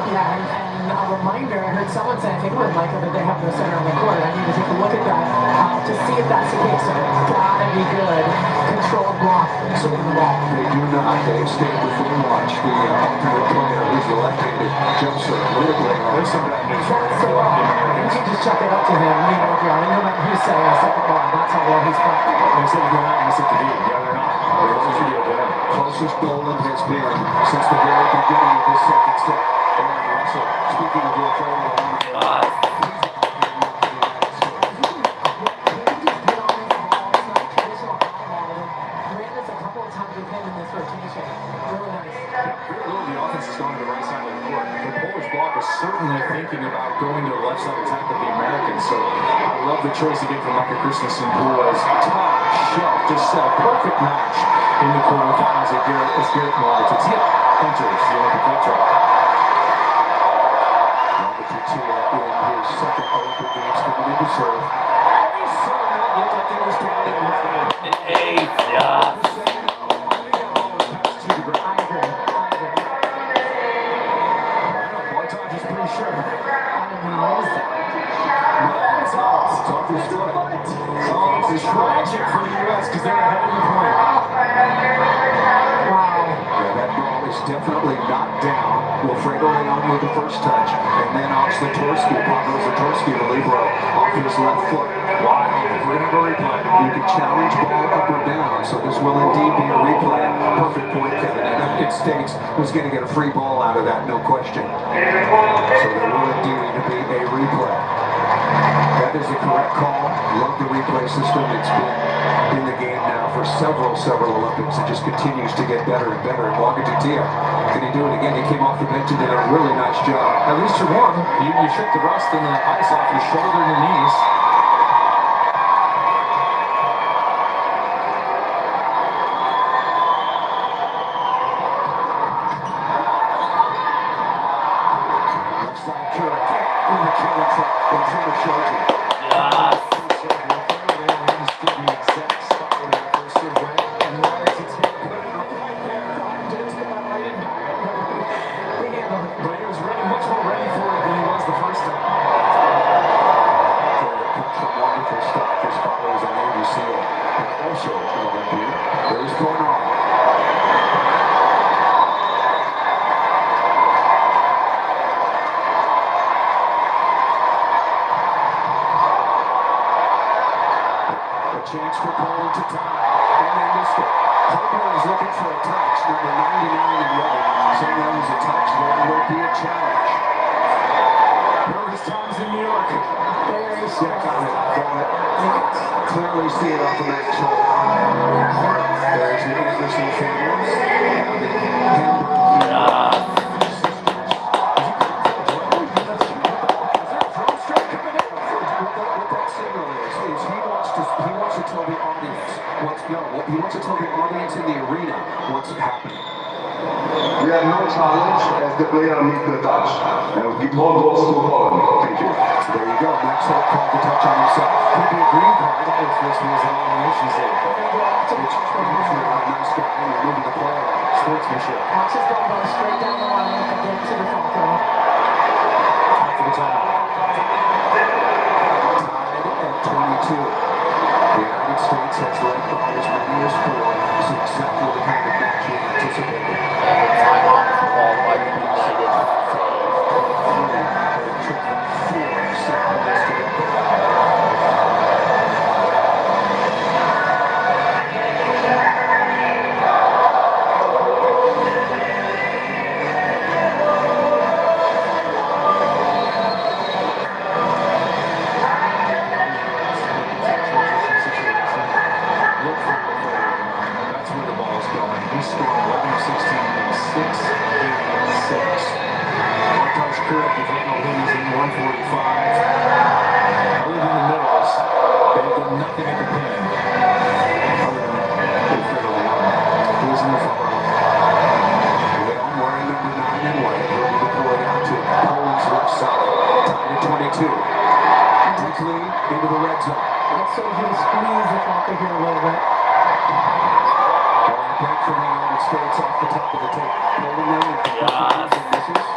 Yeah, and a reminder, I heard someone say, I think it was Michael, that they have no center on the court. I need to take a look at that to see if that's the case. So it's gotta be good. Controlled block. So they do not. They stayed with the watch. The alternate player who's the left-handed jumper. There's some bad news. That's so you can just chuck it up to him, you know, John. No matter who's saying a second ball, that's how well he's playing. They said they're not missing the beat. Yeah, they're not. Closest Poland has been since the very beginning of this second set. Aaron Russell, speaking of your favorite, certainly thinking about going to the left side attack of the Americans, so I love the choice again from Micah Christensen, who was top shelf, just a perfect match in the quarterfinals as Garrett Miller's hit enters the Olympic contract. in his second Olympic Games coming into serve. It's tragic for the U.S. because they're ahead of the point. Wow. Yeah, that ball is definitely knocked down. Wilfredo Leon with the first touch, and then off Zatorsky, Pavel Zatorsky, the libero, off his left foot. Why? We're going to go replay. You can challenge ball up or down, so this will indeed be a replay. Perfect point, Kevin. And United States was going to get a free ball out of that, no question. So there will indeed be a replay. That is the correct call. Love the replay system. It's been in the game now for several Olympics. It just continues to get better and better. And Wagadutia, can he do it again? He came off the bench and did a really nice job. At least you're warm. You shook the rust and the ice off your shoulder and your knees. Chance for Poland to tie, and they missed it. Poland is looking for a touch, number 99 in red. So that was a touch, there will be a challenge. Nervous times in New York. Very Yeah, strong. got it. Clearly see it off the match hole. There's the Anderson family. Now the Hamburg. He wants to tell the audience in the arena what's happening. We have no challenge as the player needs the touch. And we give more goals to Poland. Thank you. There you go. Max Holt called the touch on himself. Could be a green card if this was an elimination zone. Nice guy moving the play around. Sportsmanship. Watch his ball go straight down the line and get to the front row. Time for the timeout. 22. The United States has led by as many as 4. It's exactly the kind of match we anticipated. Time off the ball by the United. It took 4 set points to get there. He's scoring 11 of 16, 686. One touch correct, if Handle him is in 145. Other than the middles, they've done nothing at the pin. Other than they fairly well. He's in the front row. Well, wearing number 9 in white, will be deployed out to Poland's left side. Tied at 22. Quickly into the red zone. Let's show you to squeeze the Falcon here a little bit. Break from the United States off the top of the tape. Poland now. Yes. Misses.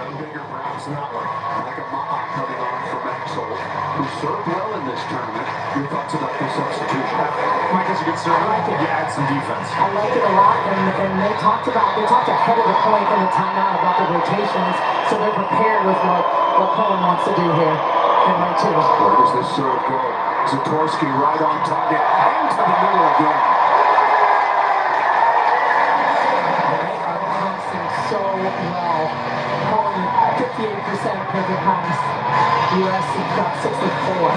None bigger perhaps than that one. Like a Maha coming on from Maxwell, who served well in this tournament. Your thoughts about this substitution? Mike, that's a good serve. I think you add some defense. I like it a lot, and they talked ahead of the point in the timeout about the rotations, so they're prepared with what Poland wants to do here in right 2. Where does this serve go? Zatorsky right on target, into the middle again. They are passing so well. Poland 58% perfect pass. US got 64.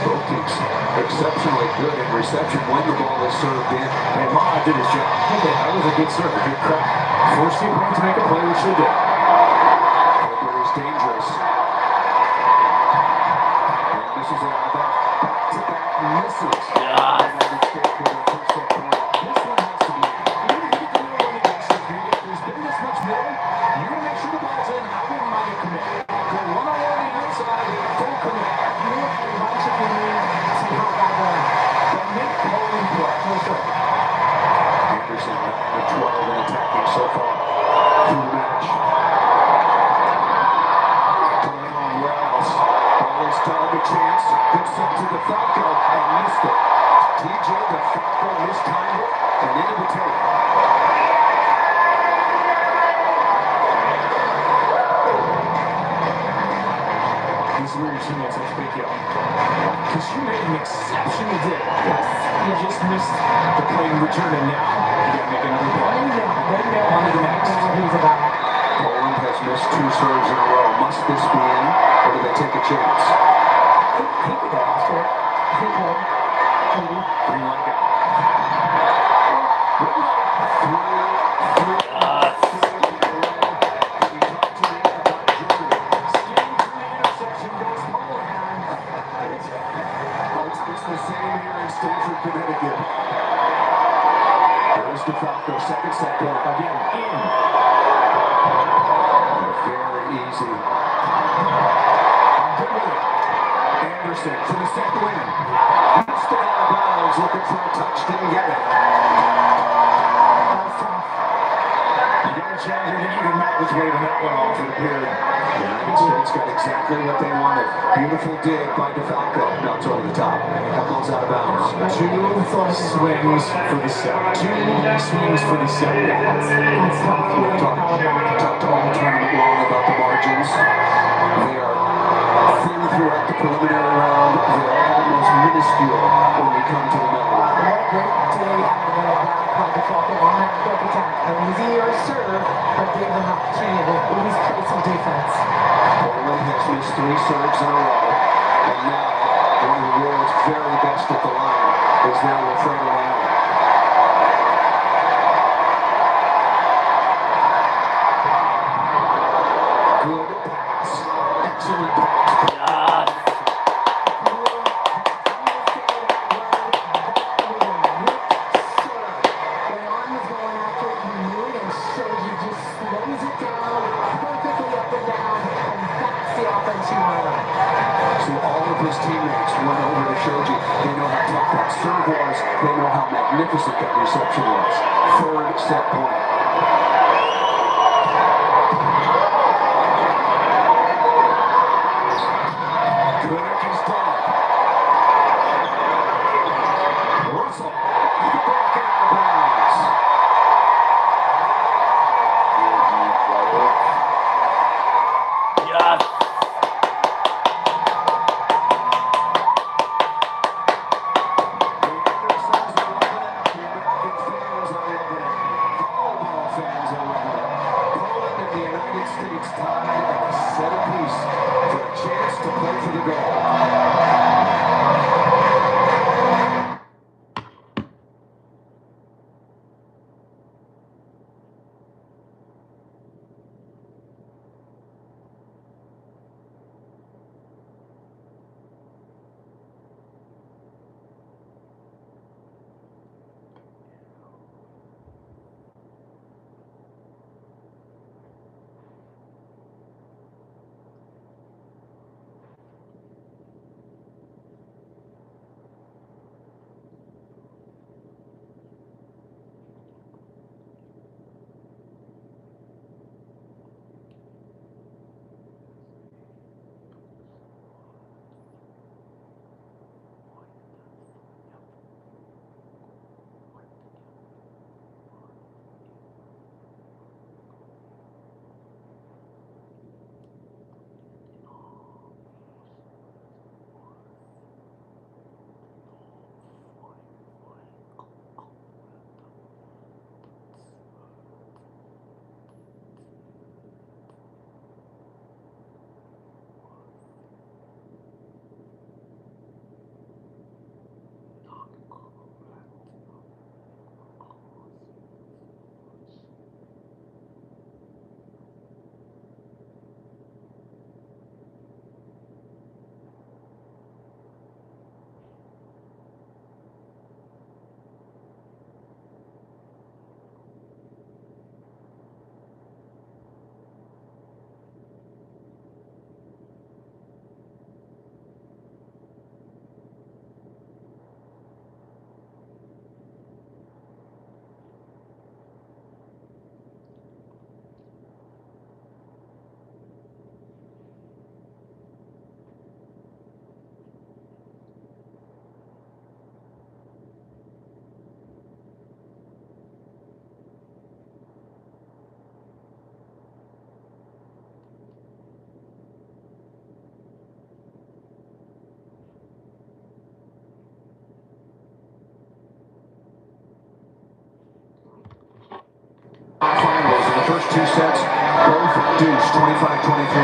Both teams exceptionally good in reception when the ball is served in. And Maha did his job. That was a good serve, a good crack. Forced the opponent to make a play, which they did. Clipper is dangerous. And this is out of that. Back-to-back misses. United States with their first set point. This one has to be. You need to get the middle of the action. There's been this much middle. You want to make sure the ball's in. I wouldn't mind a commit. Go one-on-one on the outside. Don't commit. You look at a bunch of your need to see how that goes. But make Poland play. Anderson 9 of 12 in attacking so far through the match. Playing on Wells. Ball is dug a chance. Good set to DeFalco and missed it. TJ DeFalco mistimed it and into the tape. This is where your teammates have to pick you up. Because you made an exceptional day. Yes. You just missed the play in return, and now you got to make another play. They know On to the next. what he's about. Poland has missed 2 serves in a row. Must this be in, or do they take a chance? He could go after it. He could. Maybe. Green light go. It's the same here in Stamford, Connecticut. There's DeFalco, second set point. Again, in. Very easy. Good with it. Anderson for the second win. Missed it out of bounds, looking for a touch, didn't get it. That's tough. You got a challenge. I think even Matt was waving that one off, it appeared. The United States got exactly what they wanted. Beautiful dig by DeFalco. No, it's over the top. That ball's out of bounds. 2 swings for the set. 2 swings for the set. That's tough. We've talked all tournament long about the margins. They are thin throughout the preliminary round. They're almost minuscule when we come to the medal round. What a great day out of that by DeFalco on that quick attack. An easier serve, but gave them an opportunity to at least play some defense. Poland has missed 3 serves in a row. And now, one of the world's very best at the line is now Wilfredo Leal. Good pass. Excellent pass. So all of his teammates went over to Shoji. They know how tough that serve was. They know how magnificent that reception was. Third set point. United States tied at a set apiece for a chance to play for the goal. Finals in the first two sets, both deuced 25-23,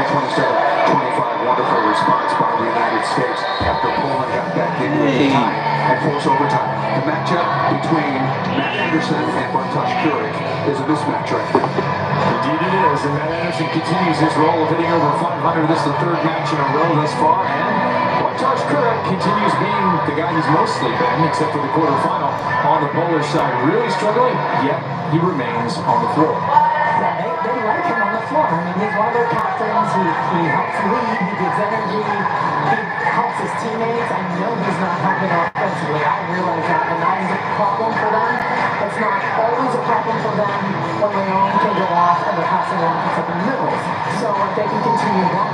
27-25. Wonderful response by the United States after Poland got back into the tie and forced overtime. The matchup between Matt Anderson and Bartosz Kurek is a mismatch right now. Indeed it is, and Matt Anderson continues his role of hitting over 500. This is the third match in a row thus far, and Bartosz Kurek continues being the guy he's mostly been, except for the quarterfinal on the Polish side. Really struggling, yet he remains on the floor. Yeah, they like him on the floor. I mean, he's one of their captains. He helps lead. He gives energy. He helps his teammates. I know he's not helping offensively. I realize that, and that is a problem for them. It's not always a problem for them when Leon can go off and they're passing along to the middles. So if they can continue that,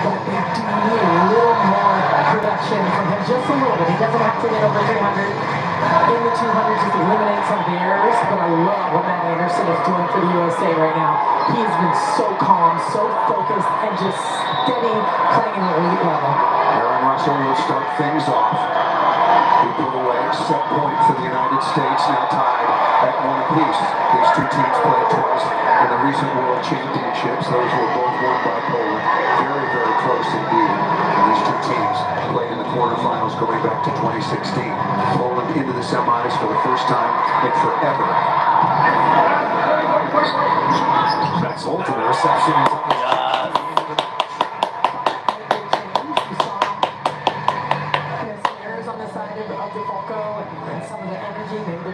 but they do need a little more production from him, just a little bit. He doesn't have to get over 300. In the 200s, just eliminate some of the errors, but I love what Matt Anderson is doing for the USA right now. He has been so calm, so focused, and just steady, playing at an elite level. Aaron Russell will start things off. He put away set point for the United States, now tied at one apiece. These two teams played twice in the recent World Championships. Those were both won by Poland. Very, very close indeed. And these two teams played in the quarterfinals going back to 2016. Poland into the semis for the first time in forever. That's ultimate reception is on the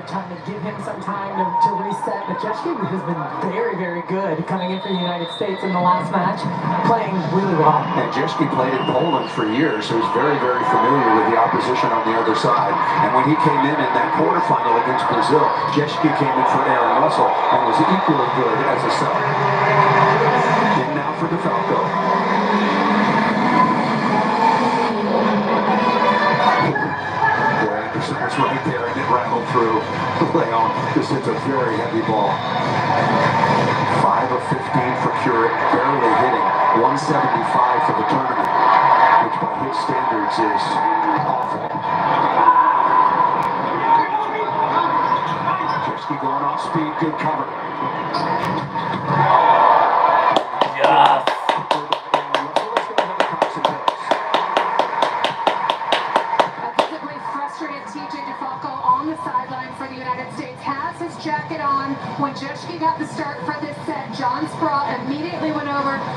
time to give him some time to reset. But Jeshki has been very, very good coming in for the United States in the last match, playing really well. And Jeshki played in Poland for years, so he's very, very familiar with the opposition on the other side. And when he came in that quarterfinal against Brazil, Jeshki came in for Aaron Russell and was equally good as a sub. And now for DeFalco. Anderson was right there and it rattled through. Leon just hits a very heavy ball. 5 of 15 for Kurek, barely hitting 175 for the tournament, which by his standards is awful. Jeshki going off speed, good cover.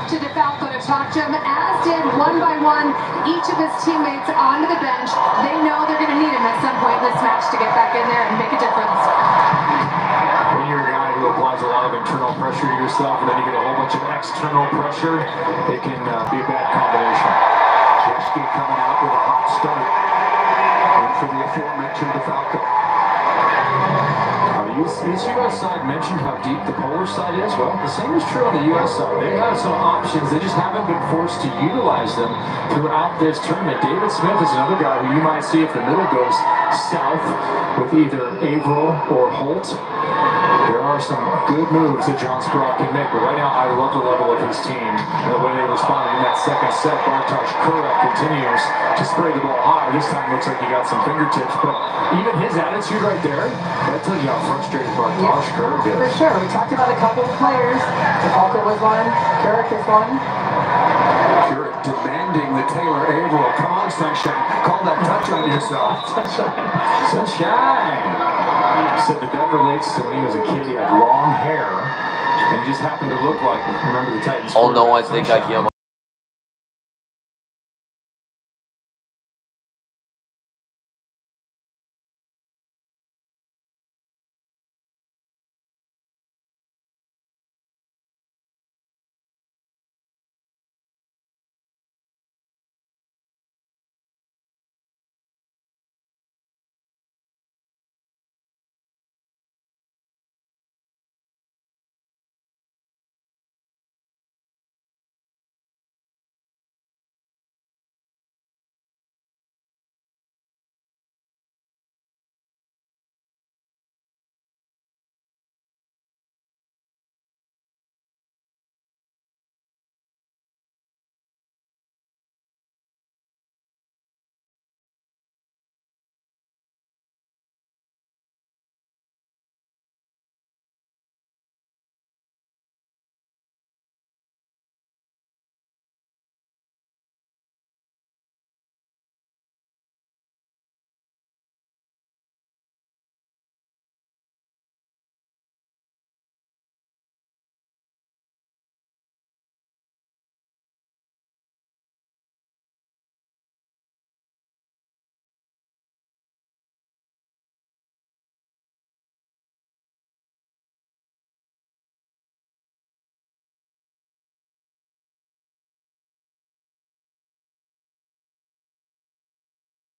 to DeFalco to talk to him, as did one by one each of his teammates onto the bench. They know they're going to need him at some point in this match to get back in there and make a difference. When you're a guy who applies a lot of internal pressure to yourself and then you get a whole bunch of external pressure, it can be a bad combination. Jeschke coming out with a hot start. And for the aforementioned DeFalco. This U.S. side mentioned how deep the Polish side is. Well, the same is true on the U.S. side. They have some options. They just haven't been forced to utilize them throughout this tournament. David Smith is another guy who you might see if the middle goes south with either Averill or Holt. There are some good moves that John Sprague can make, but right now I love the level of his team and the way they responded in that second set. Bartosz Kurek continues to spray the ball high. This time looks like he got some fingertips, but even his attitude right there, that tells you how frustrated Bartosz Kurek is. For sure. We talked about a couple of players. DeFalco was one. Kurek is one. Kurek demanding the Taylor Averill. Come on, Sunshine. Call that touch on yourself. Sunshine. Said that relates to when he was a kid. He had long hair, and he just happened to look like, remember the Titans? Oh no, I think I hear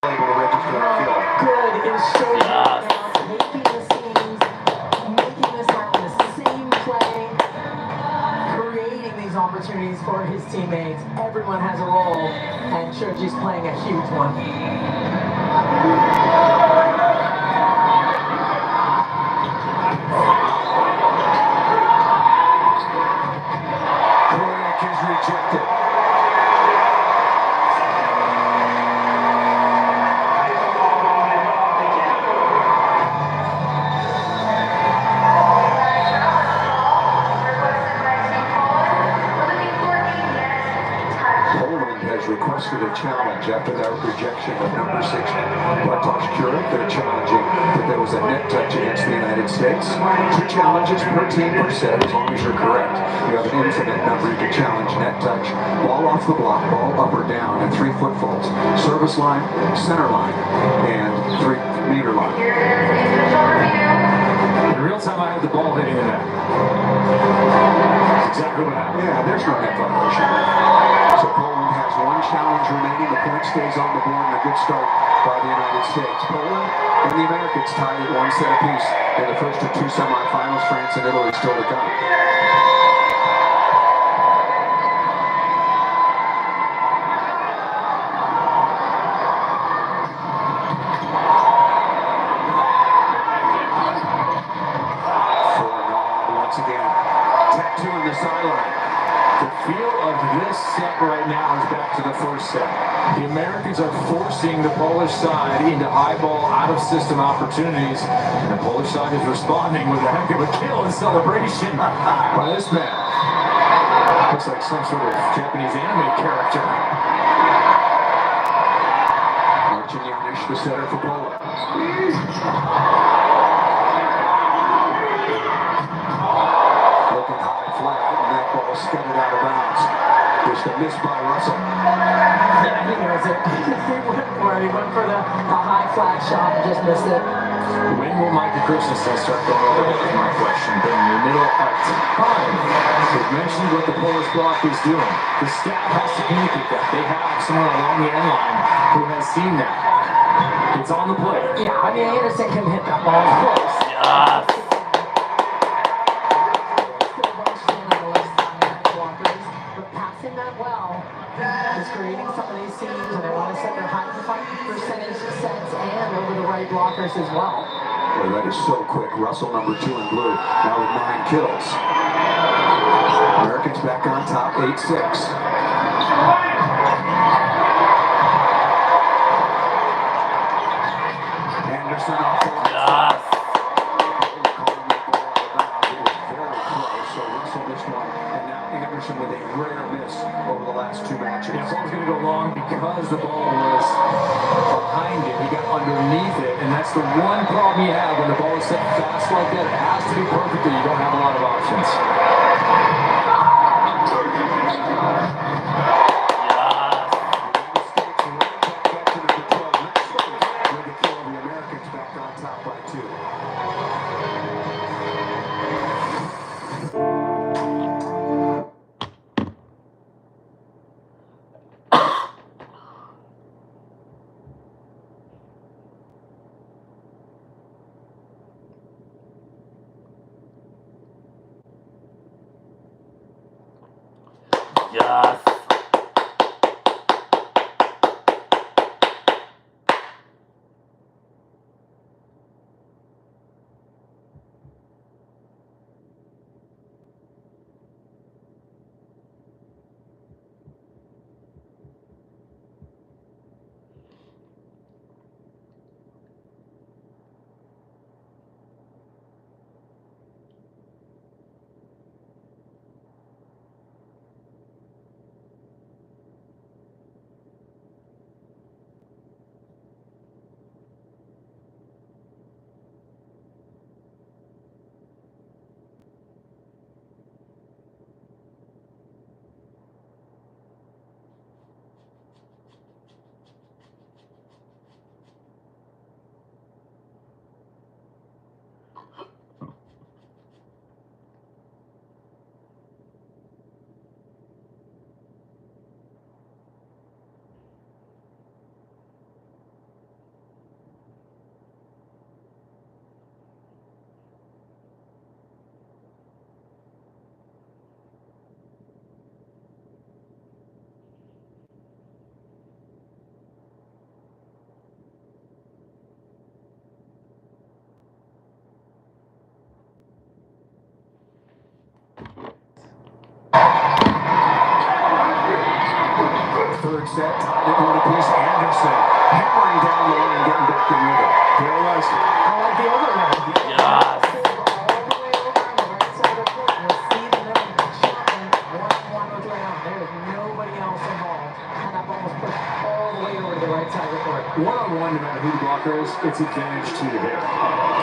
Able to register a kill. Good is showing now, taking the scenes, making this happen, the same play, creating these opportunities for his teammates. Everyone has a role, and Shoji's playing a huge one. Kurek is rejected. Requested a challenge after that rejection of number 6, Bartosz Kurek. They're challenging that there was a net touch against the United States. 2 challenges per team per set, as long as you're correct. You have an infinite number. You can challenge net touch, ball off the block, ball up or down, and 3 foot faults. Service line, center line, and 3 meter line. In real time, I had the ball hitting the net. That's exactly what happened. Yeah, there's no net violation. So Poland has 1 challenge remaining. The point stays on the board, and a good start by the United States. Poland and the Americans tied at 1 set apiece in the first of 2 semifinals. France and Italy still to come. Once again, tattoo in the sideline. The feel of this set right now is back to the first set. The Americans are forcing the Polish side into high ball, out of system opportunities, and the Polish side is responding with a heck of a kill and celebration by this man. Looks like some sort of Japanese anime character. Marcin Janisz, the setter for Poland. Looking high flat, and that ball scudded out of bounds. Just a miss by Russell. Yeah, he knows it. He went for it. He went for the high flat shot and just missed it. When will Micah Christensen start going over that is my question. But in the middle of time, we've mentioned what the Polish block is doing. The staff has to communicate that. They have someone along the end line who has seen that. It's on the play. Yeah, I mean, Anderson can hit that ball, of course. Yes. But passing that well is creating some of these seams, and they want to set their high percentage sets and over the right blockers as well. Boy, that is so quick. Russell, number 2 in blue, now with 9 kills. Americans back on top, 8-6. Anderson off the line. Yes. With a rare miss over the last 2 matches. Yeah, ball's going to go long because the ball was behind it. He got underneath it, and that's the one problem you have when the ball is set fast like that. It has to be perfect, or you don't have a lot of options. Yes. Third set, tied at 1 apiece. Anderson hammering down the line, getting back in with it. Here it was. I like the other one. Yes. All the way over on the right side of the court. You'll see the middle chopping one-on-one with Leon. There is nobody else involved. And that ball was pushed all the way over to the right side of the court. One-on-one, no matter who the blocker is, it's advantage to the hitter.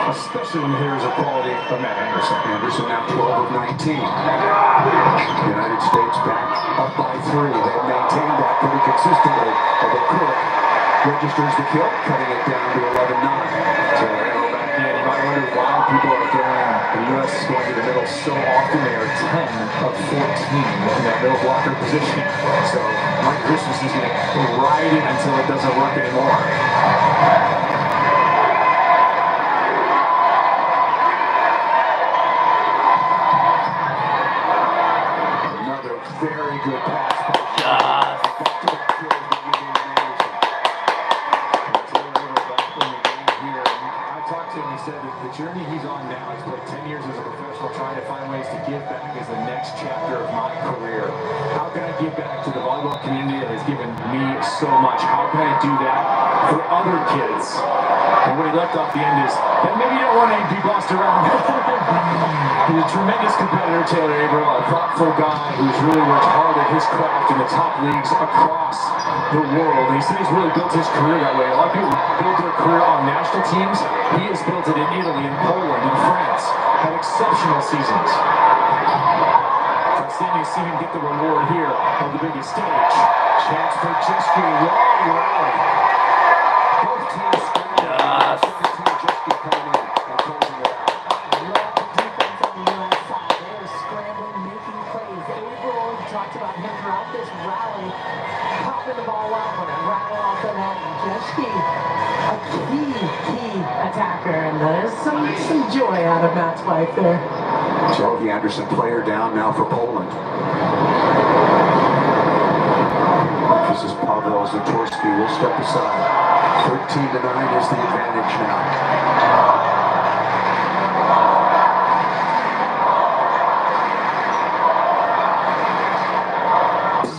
Especially when the hitters are quality of Matt Anderson. Anderson now 12 of 19. United States back up by 3. They've maintained that pretty consistently. Although Cook registers the kill, cutting it down to 11-9. So arrow back in. You might wonder why people are throwing the U.S. is going to the middle so often. They are 10 of 14 in that middle blocker position. So Mike Christensen's going to ride it until it doesn't work anymore. Very good pass. Yes. Back-to-back kills by Anderson. That's a little back in the game here. I talked to him, he said that the journey he's on now, he's played 10 years as a professional, trying to find ways to give back is the next chapter of my career. How can I give back to the volleyball community that has given me so much? How can I do that for other kids? And what he left off the end is that maybe you don't want to be bossed around. He's a tremendous competitor, Taylor Averill, a thoughtful guy who's really worked hard at his craft in the top leagues across the world. And he said he's really built his career that way. A lot of people build their career on national teams. He has built it in Italy, in Poland, in France. Had exceptional seasons. Next thing you see him get the reward here on the biggest stage. Chance for Jeski, long rally. Both teams scrambled. Jeski coming in and closing it out. Love the defense on the U.S. side. They are scrambling, making plays. April talked about him throughout this rally, popping the ball up when it rattled off the net. Jeski, a key attacker, and there's some joy out of Matt's wife there. Jogi Anderson, player down now for Poland. This is Paweł Zatorski. Will step aside. 13-9 is the advantage now.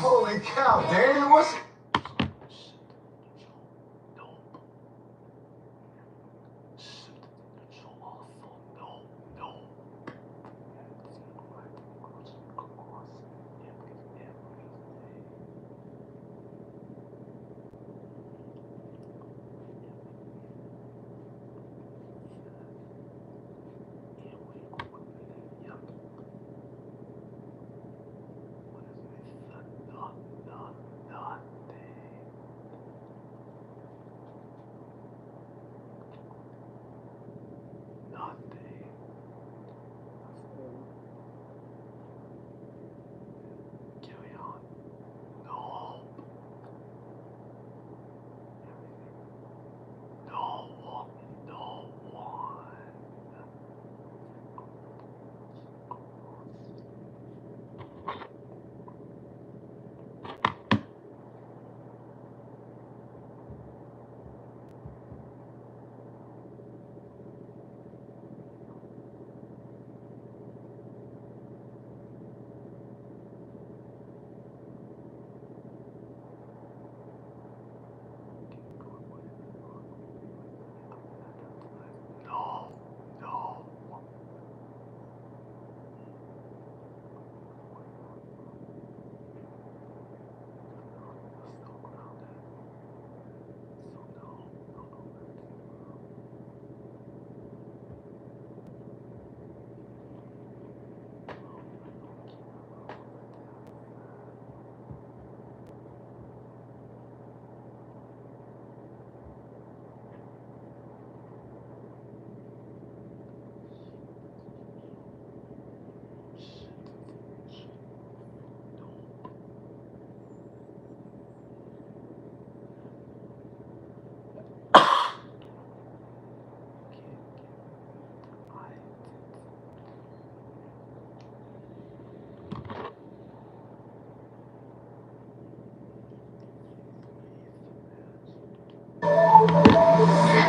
Holy cow, Daniel, what's...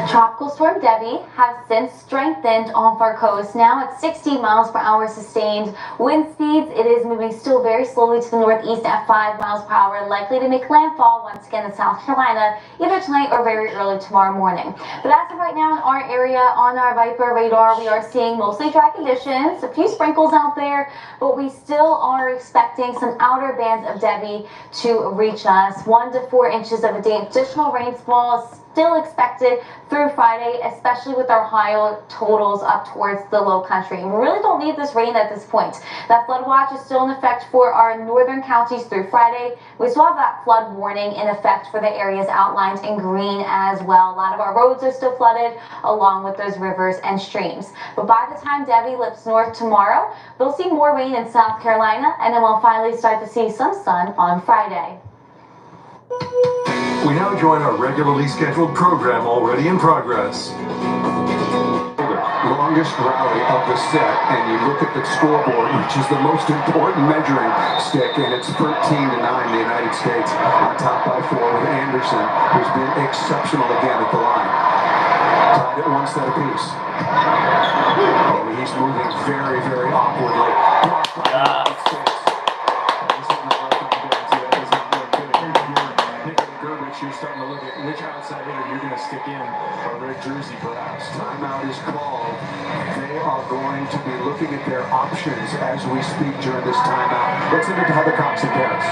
Tropical Storm Debbie has since strengthened off our coast, now at 60 miles per hour sustained wind speeds. It is moving still very slowly to the northeast at 5 miles per hour, likely to make landfall once again in South Carolina either tonight or very early tomorrow morning. But as of right now in our area, on our Viper radar, we are seeing mostly dry conditions, a few sprinkles out there, but we still are expecting some outer bands of Debbie to reach us. 1 to 4 inches of additional rainfall still expected through Friday, especially with our high totals up towards the low country. We really don't need this rain at this point. That flood watch is still in effect for our northern counties through Friday. We still have that flood warning in effect for the areas outlined in green as well. A lot of our roads are still flooded along with those rivers and streams. But by the time Debbie lips north tomorrow, we'll see more rain in South Carolina, and then we'll finally start to see some sun on Friday. We now join our regularly scheduled program already in progress. Longest rally of the set, and you look at the scoreboard, which is the most important measuring stick, and it's 13-9, the United States on top by 4 with Anderson, who's been exceptional again at the line. Tied at 1 set apiece. Oh, he's moving very, very awkwardly. Blocked by the United States. You're starting to look at which outside hitter you're going to stick in, a red jersey perhaps. Timeout is called. They are going to be looking at their options as we speak during this timeout. Let's send it to Heather Cox in Paris.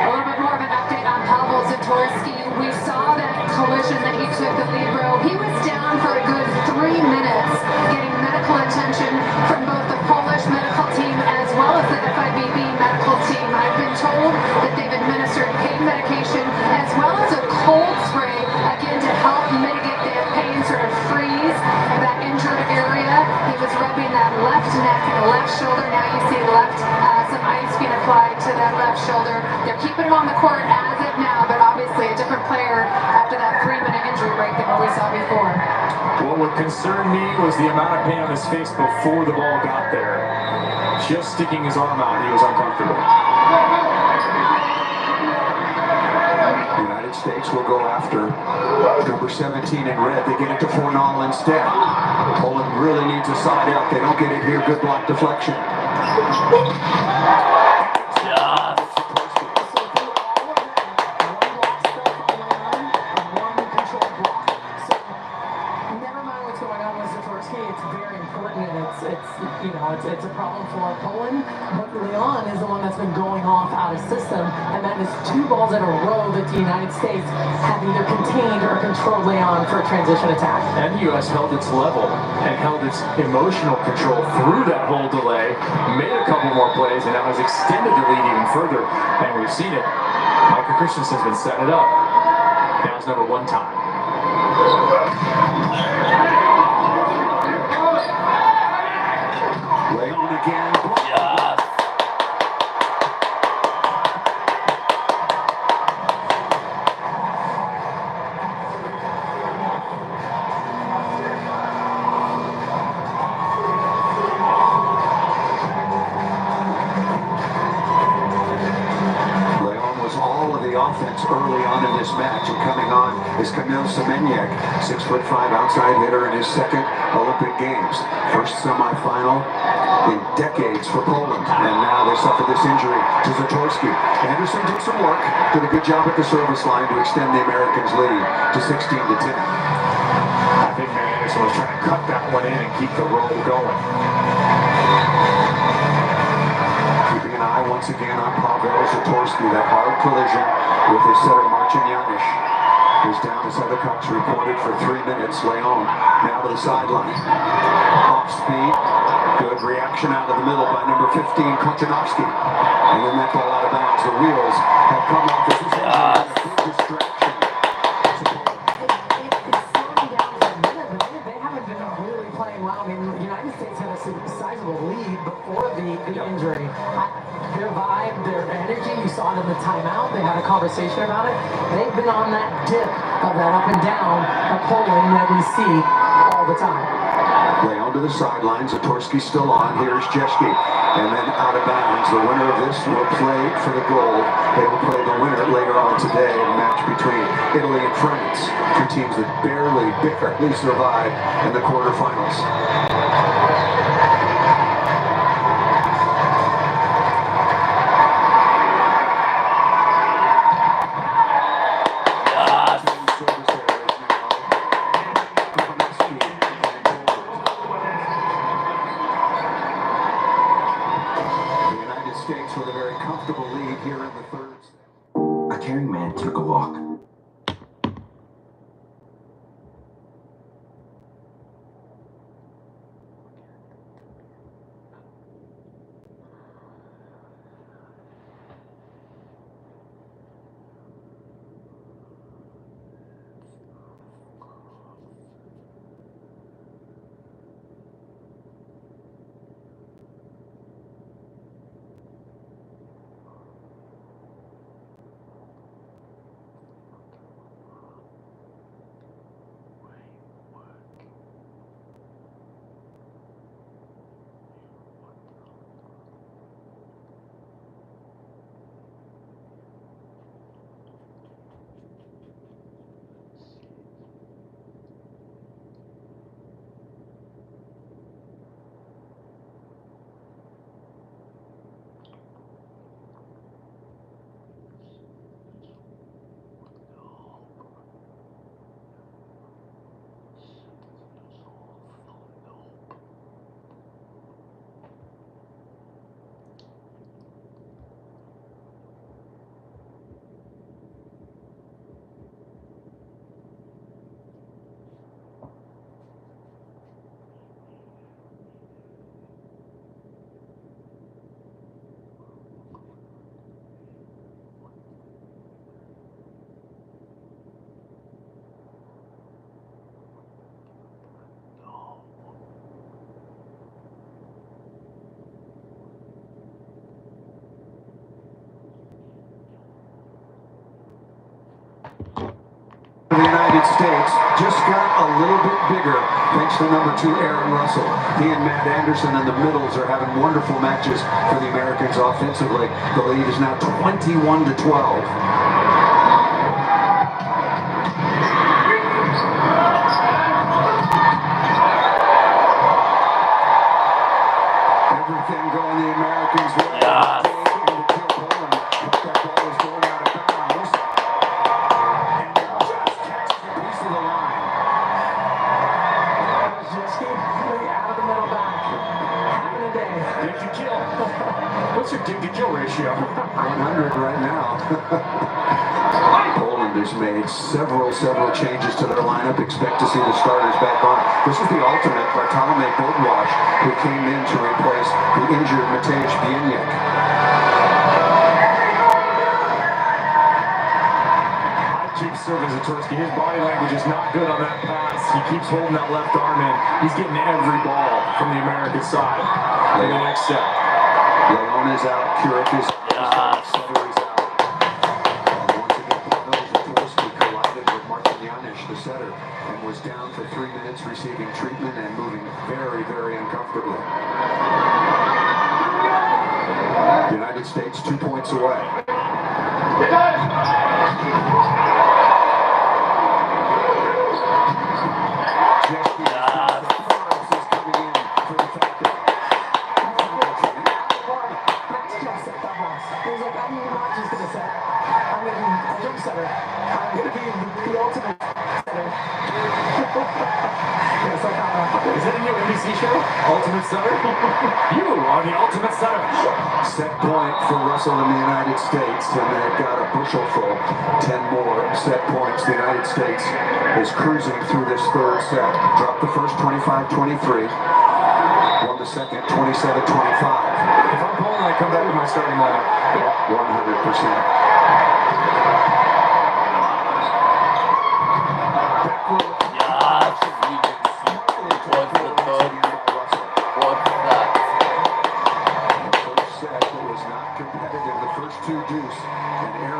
A little bit more of an update on Paweł Zatorski. We saw that collision that he took the Libro. He was down for a good 3 minutes, getting medical attention from both the U.S. medical team as well as the FIVB medical team. I've been told that they've administered pain medication as well as a cold spray, again, to help mitigate the pain, sort of freeze that injured area. He was rubbing that left neck and left shoulder. Now you see some ice being applied to that left shoulder. They're keeping him on the court as of now, but obviously a different player after that 3-minute injury break than what we saw before. What concerned me was the amount of pain on his face before the ball got there. Just sticking his arm out, he was uncomfortable. The United States will go after number 17 in red. They get it to Fornal instead. Poland really needs a side out. They don't get it here. Good block deflection. It's a problem for Poland, but Leon is the one that's been going off out of system, and that is 2 balls in a row that the United States have either contained or controlled Leon for a transition attack. And the U.S. held its level and held its emotional control through that whole delay, made a couple more plays, and now has extended the lead even further, and we've seen it. Michael Christensen's been setting it up. Now it's number 1 time. Leon again. Yes. Leon was all of the offense early on in this match, and coming on is Kamil Semeniuk, 6'5" outside hitter in his second Olympic Games. First semifinal in decades for Poland, and now they suffer this injury to Zatorski. Anderson did some work, did a good job at the service line to extend the Americans' lead to 16-10. I think Anderson was trying to cut that one in and keep the roll going. Keeping an eye once again on Pavel Zatorski, that hard collision with his setter Marcin Janish. Is down as Heather Cox reported for 3 minutes. Leon now to the sideline. Off speed. Good reaction out of the middle by number 15, Konchanovsky. And then that ball out of bounds. The wheels have come off. This is a big distraction. It's slowing down for a minute, but they haven't been really playing well. I mean, the United States had a sizable lead before the injury. Their vibe, their energy, you saw it in the timeout. They had a conversation about it. They've been on that dip of that up and down of Poland that we see all the time. Leon to the sidelines. Zatorski still on. Here's Jeschke. And then out of bounds. The winner of this will play for the gold. They will play the winner later on today in a match between Italy and France. 2 teams that barely survived in the quarterfinals. States with a very comfortable lead here in the third set. A caring man took a walk. The United States just got a little bit bigger thanks to number 2 Aaron Russell. He and Matt Anderson in the middles are having wonderful matches for the Americans offensively. The lead is now 21-12. Everything going the Americans' way. Yes. What's your dig-to-kill ratio? 100 right now. Poland has made several changes to their lineup. Expect to see the starters back on. This is the ultimate Bartolomé Bogwash, who came in to replace the injured Mateusz Bieniek. Keeps serving Zatorsky. His body language is not good on that pass. He keeps holding that left arm in. He's getting every ball from the American side in the next set. Leon is out. Kurek is out. Setter is out. Once again, Pavel Zatorsky collided with Martin Janisch, the setter, and was down for 3 minutes receiving treatment and moving very, very uncomfortably. United States 2 points away. Is that a new NBC show? Ultimate Setter? You are the Ultimate Setter. Set point for Russell in the United States, and they've got a bushel full. 10 more set points. The United States is cruising through this third set. Dropped the first 25-23. Won the second 27-25. If I'm Poland, I come back with my starting lineup. 100%.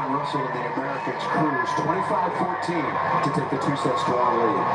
Russell and the Americans cruise 25-14 to take the 2 sets strong lead.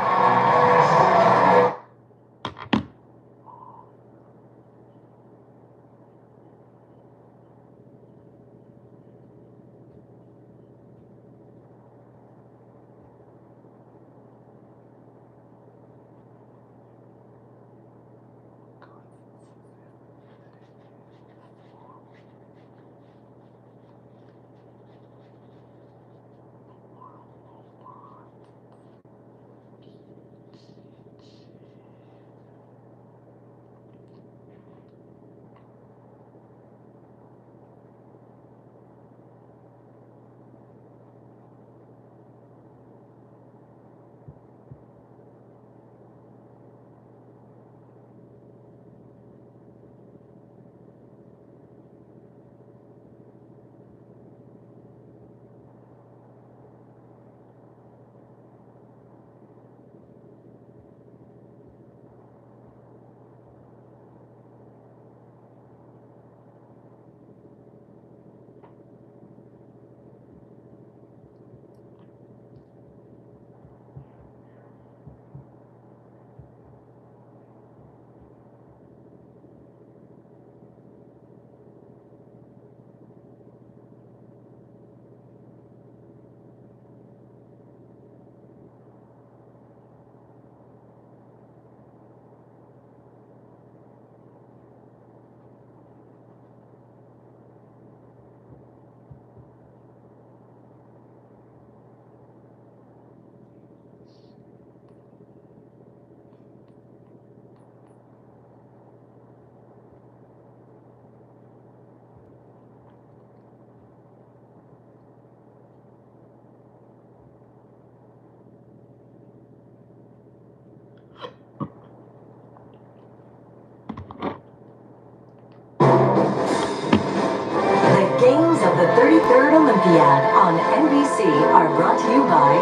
The 33rd Olympiad on NBC are brought to you by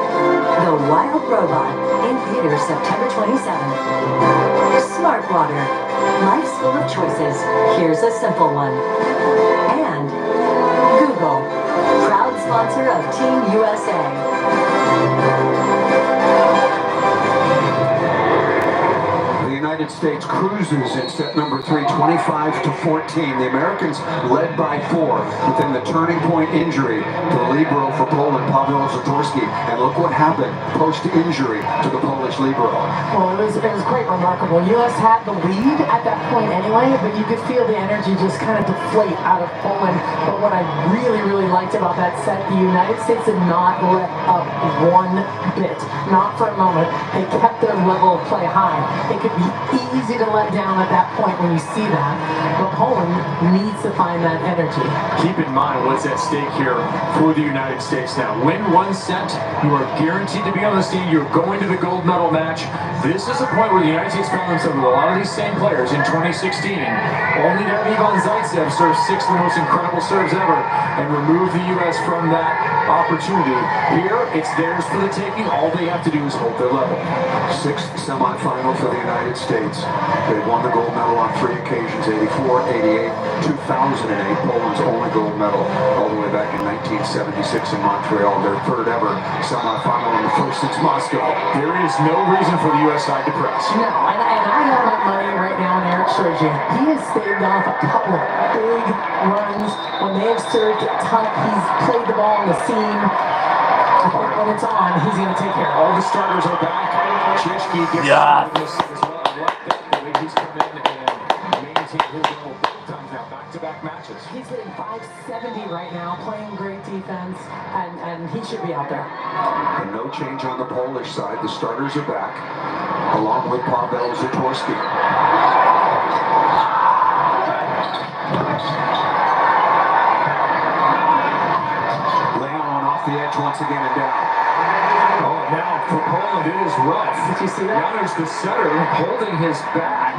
The Wild Robot, in theaters September 27th. Smart Water. Life's full of choices. Here's a simple one. And Google, proud sponsor sponsor of Team USA. The United States cruises in set number 3, 25-14. The Americans led by 4, but then the turning point injury to the libero for Poland, Paweł Zatorski. And look what happened post-injury to the Polish libero. Well, it was quite remarkable. U.S. had the lead at that point anyway, but you could feel the energy just kind of deflate out of Poland. But what I really, really liked about that set, the United States did not let up one bit. Not for a moment. They kept their level of play high. It could be easy to let down at that point when you see that, but Poland needs to find that energy. Keep in mind what's at stake here for the United States now. Win one set, you are guaranteed to be on the stage. You're going to the gold medal match. This is a point where the United States found themselves with a lot of these same players in 2016. Only to have Ivan Zaitsev serve 6 of the most incredible serves ever and remove the U.S. from that opportunity. Here, it's theirs for the taking. All they have to do is hold their level. 6th semifinal for the United States. They've won the gold medal on 3 occasions, 84, 88, 2008, Poland's only gold medal, all the way back in 1976 in Montreal, their 3rd ever semifinal and the 1st since Moscow. There is no reason for the U.S. side to press. No, and I have my money right now on Eric Sergey. He has staved off a couple of big runs when they have served tough. He's played the ball on the seam. I think when it's on, he's going to take care of it. All the starters are back. Chishki gets this as well. I like that, the way he's come in and maintained his level both times now, back-to-back matches. He's hitting 570 right now, playing great defense, and he should be out there. And no change on the Polish side. The starters are back, along with Paweł Zatorski. Leon off the edge once again and down. Oh, now for Poland it is rough. Did you see that? Now there's the setter holding his back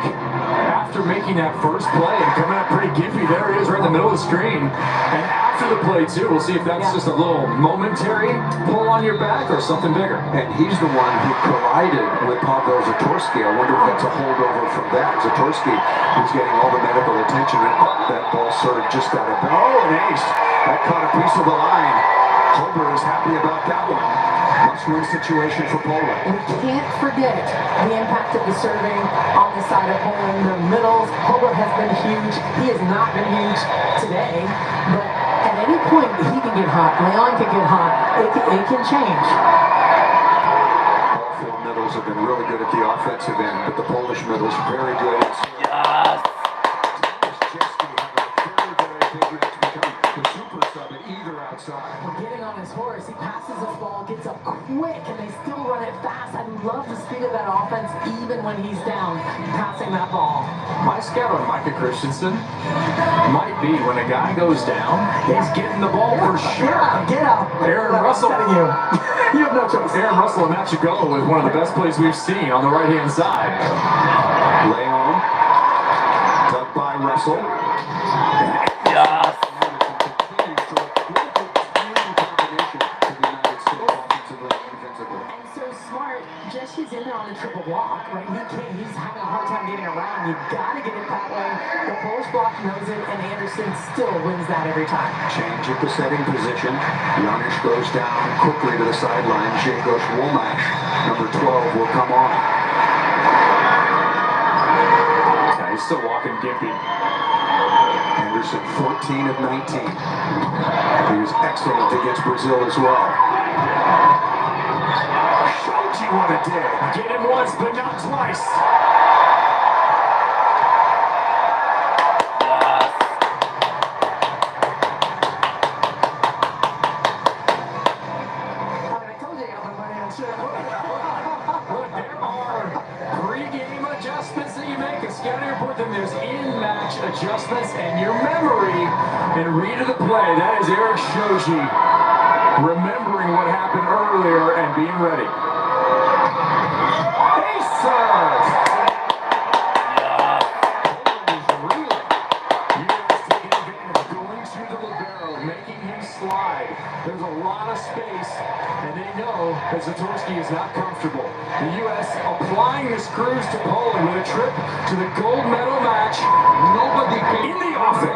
after making that first play and coming up pretty gimpy. There it is right in the middle of the screen. And after the play too, we'll see if that's just a little momentary pull on your back or something bigger. And he's the one who collided with Paweł Zatorski. I wonder if that's a holdover from that. Zatorski was getting all the medical attention, and that ball sort of just got an ace. That caught a piece of the line. Holder is happy about that one. Must-win situation for Poland. We can't forget the impact of the serving on the side of Poland. The middles, Holbert has been huge. He has not been huge today, but at any point he can get hot. Leon can get hot. It can change. All 4 middles have been really good at the offensive end, but the Polish middles very good. Yes. Getting on his horse, he passes this ball, gets up quick, and they still run it fast. I love the speed of that offense, even when he's down, passing that ball. My scout on Micah Christensen might be when a guy goes down, he's getting the ball for sure. Get up. Aaron Russell. I'm telling you, you have no choice. Aaron Russell and that should go with one of the best plays we've seen on the right-hand side. Leon, dug by Russell. Yes. He's in there on a triple block, right? He's having a hard time getting around. You've got to get it that way. The Polish block knows it, and Anderson still wins that every time. Change at the setting position. Janusz goes down quickly to the sideline. Grzegorz Womack, number 12, will come on. Yeah, he's still walking gimpy. Anderson, 14 of 19. He was excellent against Brazil as well. What a dig. Get him once, but not twice. Look, there are pre-game adjustments that you make. A scouting report, then there's in-match adjustments, and your memory and read of the play. That is Eric Shoji remembering what happened earlier and being ready. There's a lot of space, and they know that Zatorski is not comfortable. The U.S. applying this cruise to Poland with a trip to the gold medal match. Nobody in the offing.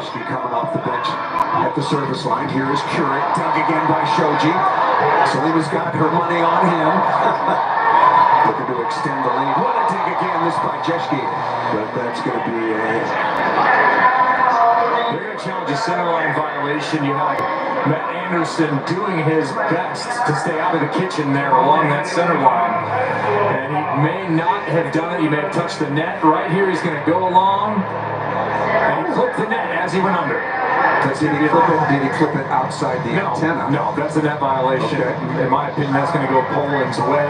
Jeschke coming off the bench at the service line. Here is Curate, dug again by Shoji. Salima's got her money on him. Looking to extend the lead. What a dig again, this by Jeschke. But that's going to be a... They're going to challenge a center line violation. You have Matt Anderson doing his best to stay out of the kitchen there along that center line. And he may not have done it. He may have touched the net. Right here, he's going to go along. And he clipped the net as he went under. Did he clip it outside the antenna? No, that's a net violation. Okay. In my opinion, that's going to go Poland's way.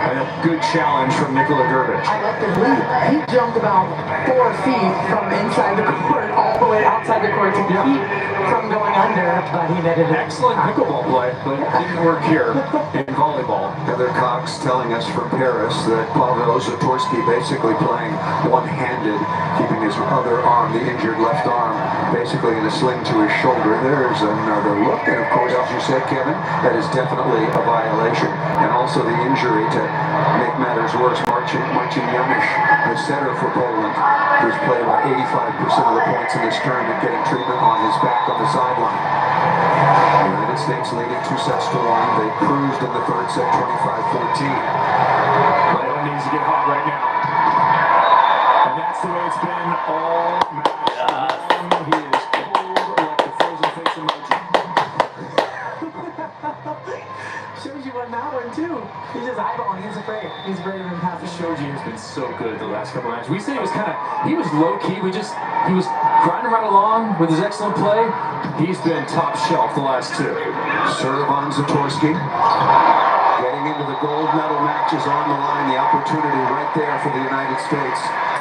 And a good challenge from Nikola Grbic. I like the lead. He jumped about 4 feet from inside the court all the way outside the court to keep from going under, but he netted it. Excellent pickleball play, but it didn't work here in volleyball. Heather Cox telling us from Paris that Pavel Zatorsky basically playing one-handed, keeping his other arm, the injured left arm, basically in a sling to his shoulder. There's another look, and of course, as you said, Kevin, that is definitely a violation. And also the injury to make matters worse, Marcin Yamish, the setter for Poland, who's played about 85% of the points in this tournament, getting treatment on his back on the sideline. The United States leading 2 sets to 1. They cruised in the third set, 25-14. Poland needs to get hot right now. And that's the way it's been all match. He is cold like the frozen face emoji. Shows you on that one too. He's just eyeballing. He's afraid. He's afraid of him passing. Shoji has been so good the last couple of matches. We say he was low key. He was grinding right along with his excellent play. He's been top shelf the last 2. Serve on Zatorsky. Getting into the gold medal matches on the line. The opportunity right there for the United States.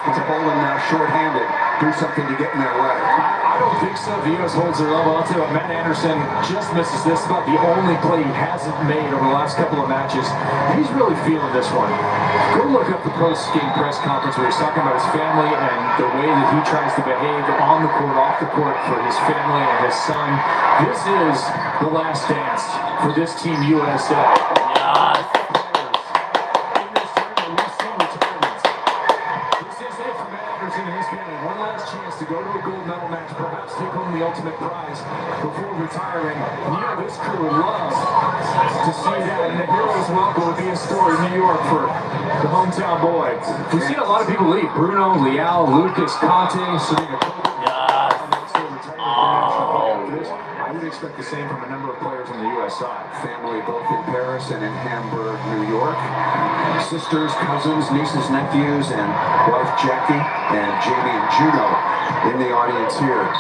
It's Poland now shorthanded. Do something to get in their way. I don't think so. The U.S. holds their level. I'll tell you what, Matt Anderson just misses this. About the only play he hasn't made over the last couple of matches. He's really feeling this one. Go look up the post-game press conference where he's talking about his family and the way that he tries to behave on the court, off the court for his family and his son. This is the last dance for this Team USA. Yes. One last chance to go to a gold medal match, perhaps take home the ultimate prize before retiring. You know, this crew would love to see that, and the hero's welcome would be in store in New York for the hometown boy. We've seen a lot of people leave. Bruno, Leal, Lucas, Conte, Serena. I would expect the same from a number of players on the U.S. side. Family both in Paris and in Hamburg, New York. Sisters, cousins, nieces, nephews, and wife Jackie and Jamie and Juno in the audience here. And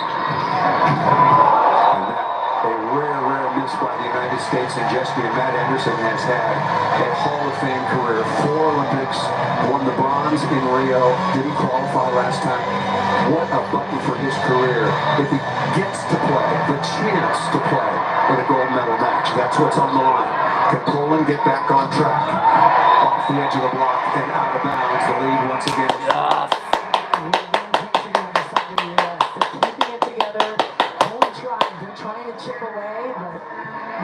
that a rare miss by the United States and Jeschke. And Matt Anderson has had a Hall of Fame career. 4 Olympics, won the bronze in Rio, didn't qualify last time. What a button for his career if he gets to play, the chance to play in a gold medal match. That's what's on the line. Can Poland get back on track? Off the edge of the block and out of bounds. The lead once again. Yes. Keeping it together. Poland they're trying to chip away, but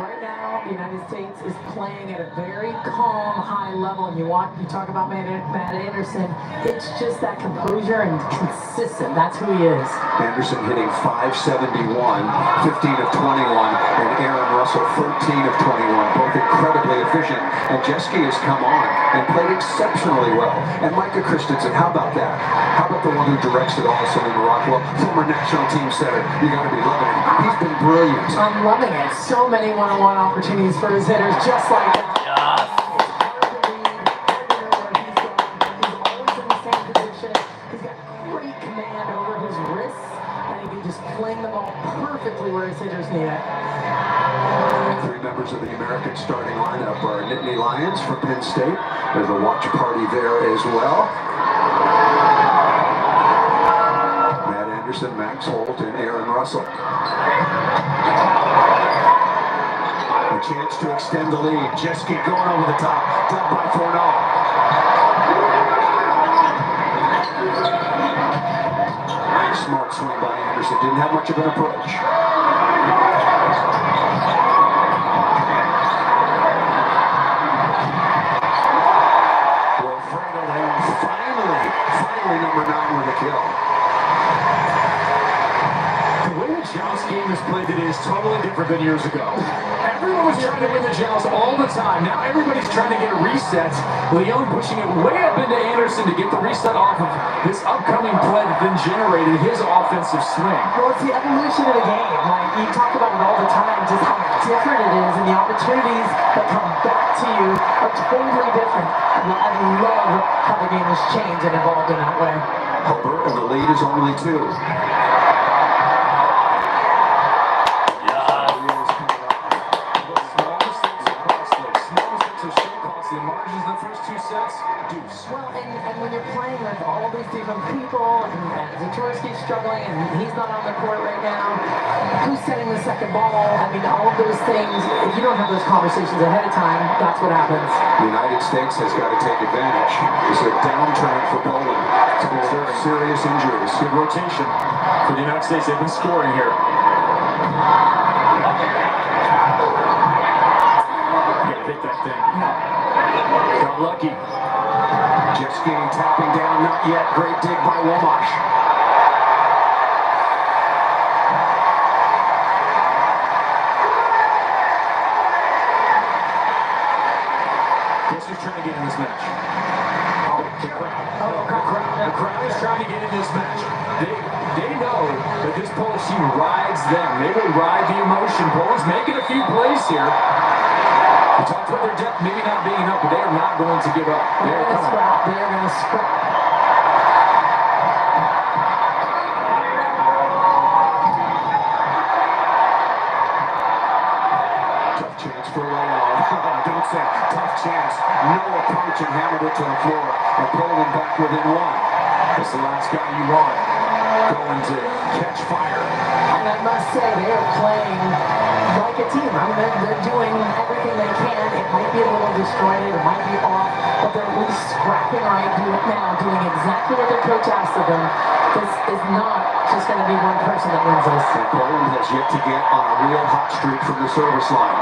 right now the United States is playing at a very calm, high level. And you talk about Matt Anderson. It's just that composure and consistent. That's who he is. Anderson hitting 571, 15 of 21, and Aaron Russell 13 of 21, both incredibly efficient. And Jeschke has come on and played exceptionally well. And Micah Christensen, how about that? How about the one who directs it all, Salima Rockwell, former national team setter? You got to be loving it. He's been brilliant. I'm loving it. So many one-on-one opportunities for his hitters, just like that. Yes. Playing the ball perfectly where his hitters need it. 3 members of the American starting lineup are Nittany Lions from Penn State. There's a watch party there as well. Matt Anderson, Max Holt, and Aaron Russell. A chance to extend the lead. Jeschke going over the top. Done by Fornal. Smart swing by Anderson. Didn't have much of an approach. Wilfredo finally number 9 with a kill. joust game is played today is totally different than years ago. Everyone was trying to win the joust all the time. Now everybody's trying to get a reset. Leon pushing it way up into Anderson to get the reset off of this upcoming play that then generated his offensive swing. Well, it's the evolution of the game. Like, you talk about it all the time, just how different it is, and the opportunities that come back to you are totally different. I love how the game has changed and evolved in that way. Hober, and the lead is only 2. Well, and when you're playing with all these different people, and Zatorsky's struggling, and he's not on the court right now, who's setting the second ball? I mean, all of those things, if you don't have those conversations ahead of time, that's what happens. The United States has got to take advantage. It's a downturn for Poland. Serious injuries. Good rotation for the United States. They've been scoring here. Gotta hit that thing. Got lucky. Jeski tapping down, not yet. Great dig by Womash. Guess who's trying to get in this match? The crowd is trying to get in this match. They know that this Polish team rides them. They will ride the emotion. Poland's making a few plays here. We talked about their depth maybe not being enough, but they are not going to give up. They're going to scrap. They're going to scrap. Tough chance for Leon. Don't say tough chance. No approach and hammered it to the floor. And Poland back within 1. It's the last guy you want going to catch fire. And I must say, they are playing like a team. I mean, they're doing everything they can. It might be a little disjointed, it might be off, but they're at least scrapping right now, doing exactly what their coach asked of them. This is not just going to be one person that wins this. And Poland has yet to get on a real hot streak from the service line.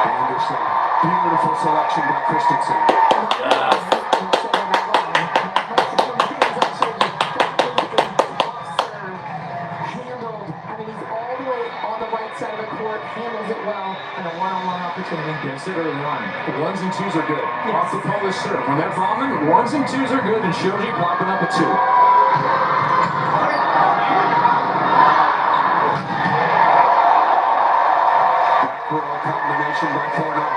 Anderson, beautiful selection by Christensen. Handles it well, and a one-on-one opportunity. Yeah, I said early on, 1s and 2s are good. Yes. Off the Polish serve. When they're bombing, 1s and 2s are good, and Shoji popping up a 2. Back row combination by Fornal.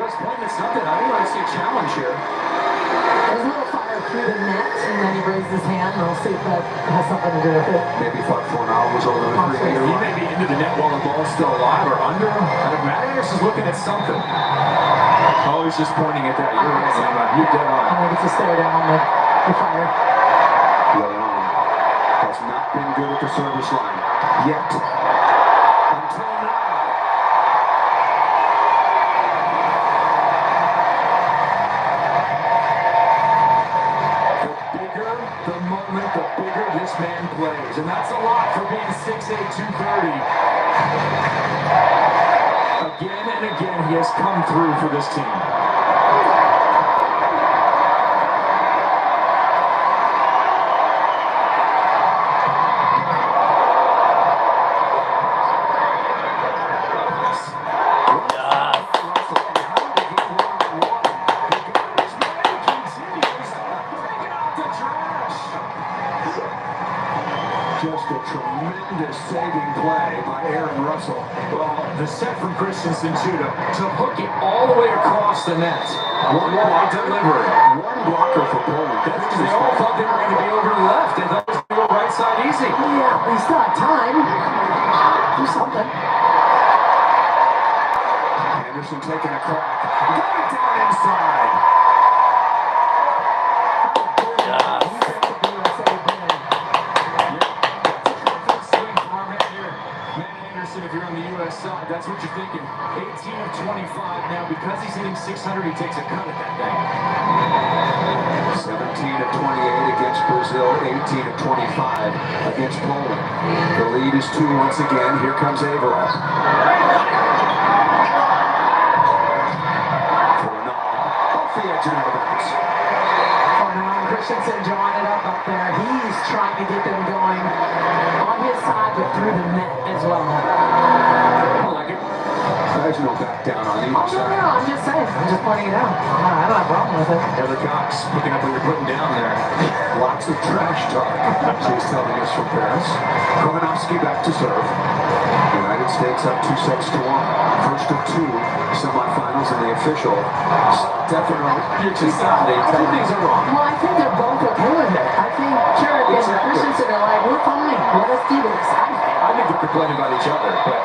U.S. playing at something. I didn't really see a challenge here. There's a little fire through the net, and then he raised his hand, and we'll see if that has something to do with it. Maybe thought Fornal was over the 3-meter He line. may be into the net while the ball's still alive or under him. And if Matt Anderson's looking at something. Oh, he's just pointing at that. You're right, Emma. You're dead on. I think it's a stare down the fire. Leon has not been good at the service line yet. Until now. The moment, the bigger this man plays. And that's a lot for being 6'8", 230. Again and again, he has come through for this team. Just a tremendous saving play by Aaron Russell. Well, the set from Christensen to hook it all the way across the net. One block delivery. One blocker for Poland. That's because they all thought they were going to be over to the left. They thought it was going to go right side easy. Yeah, we still have time. Do something. Anderson taking a crack. Got it down inside. If you're on the U.S. side, that's what you're thinking. 18 of 25 now. Because he's hitting 600, he takes a cut at that thing. 17 of 28 against Brazil, 18 of 25 against Poland. The lead is 2 once again. Here comes Avila. Fornal off the edge of the bounce. Christensen drawing it up there. He's he's trying to get them going on his side, but through the net as well. I like it. There's no back down on either side. No, I'm just saying. I'm just pointing it out. I don't have a problem with it. Heather Cox picking up what you're putting down there. Lots of trash talk. She's telling us from Paris. Komanovsky back to serve. United States up 2-1. First of two semifinals in the official. Definitely. You're too solid. I think things are wrong. Well, I think they're both okay with it. I think Jared and Christensen are like, we're fine. Let us do this. I think they're complaining about each other, but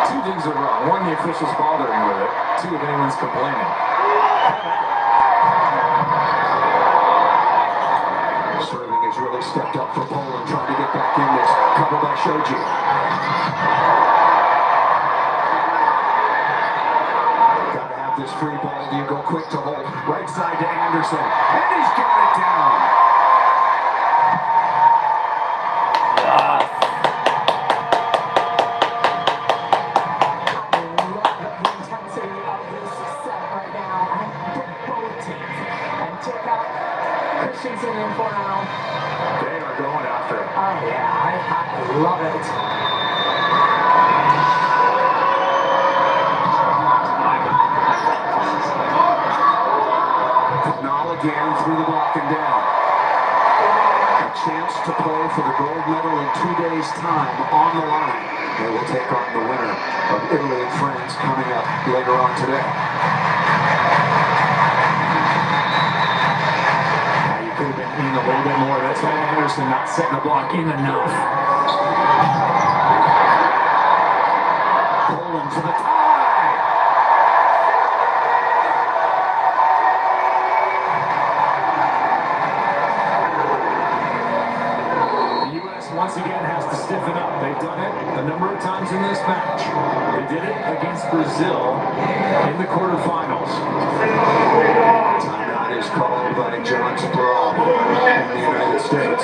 two things are wrong. One, the official's bothering with it. Two, if anyone's complaining. Serving has really stepped up for Poland, trying to get back in this. Cover by Shoji. Gotta have this free ball. You go quick to hold. Right side to Anderson. And he's got it down. Christensen in for now. They are going after it. Oh yeah, I love it. Nall again through the block and down. A chance to play for the gold medal in 2 days' time on the line. They will take on the winner of Italy and France coming up later on today. Could have been in a little bit more. That's why Anderson not setting the block in enough. Poland to the tie. The U.S. once again has to stiffen up. They've done it a number of times in this match. They did it against Brazil in the quarterfinals. Timeout is called by John Sproul in the United States.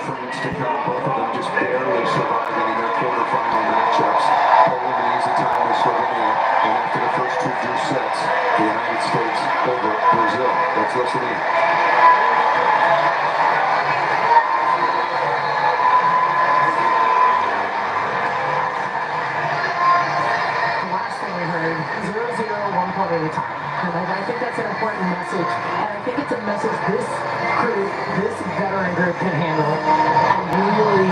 France to come, both of them just barely surviving in their quarterfinal matchups. Poland an easy tie with Slovenia, and after the first two drew sets, the United States over Brazil. Let's listen in. At a time. And I think that's an important message. And I think it's a message this group, this veteran group can handle and really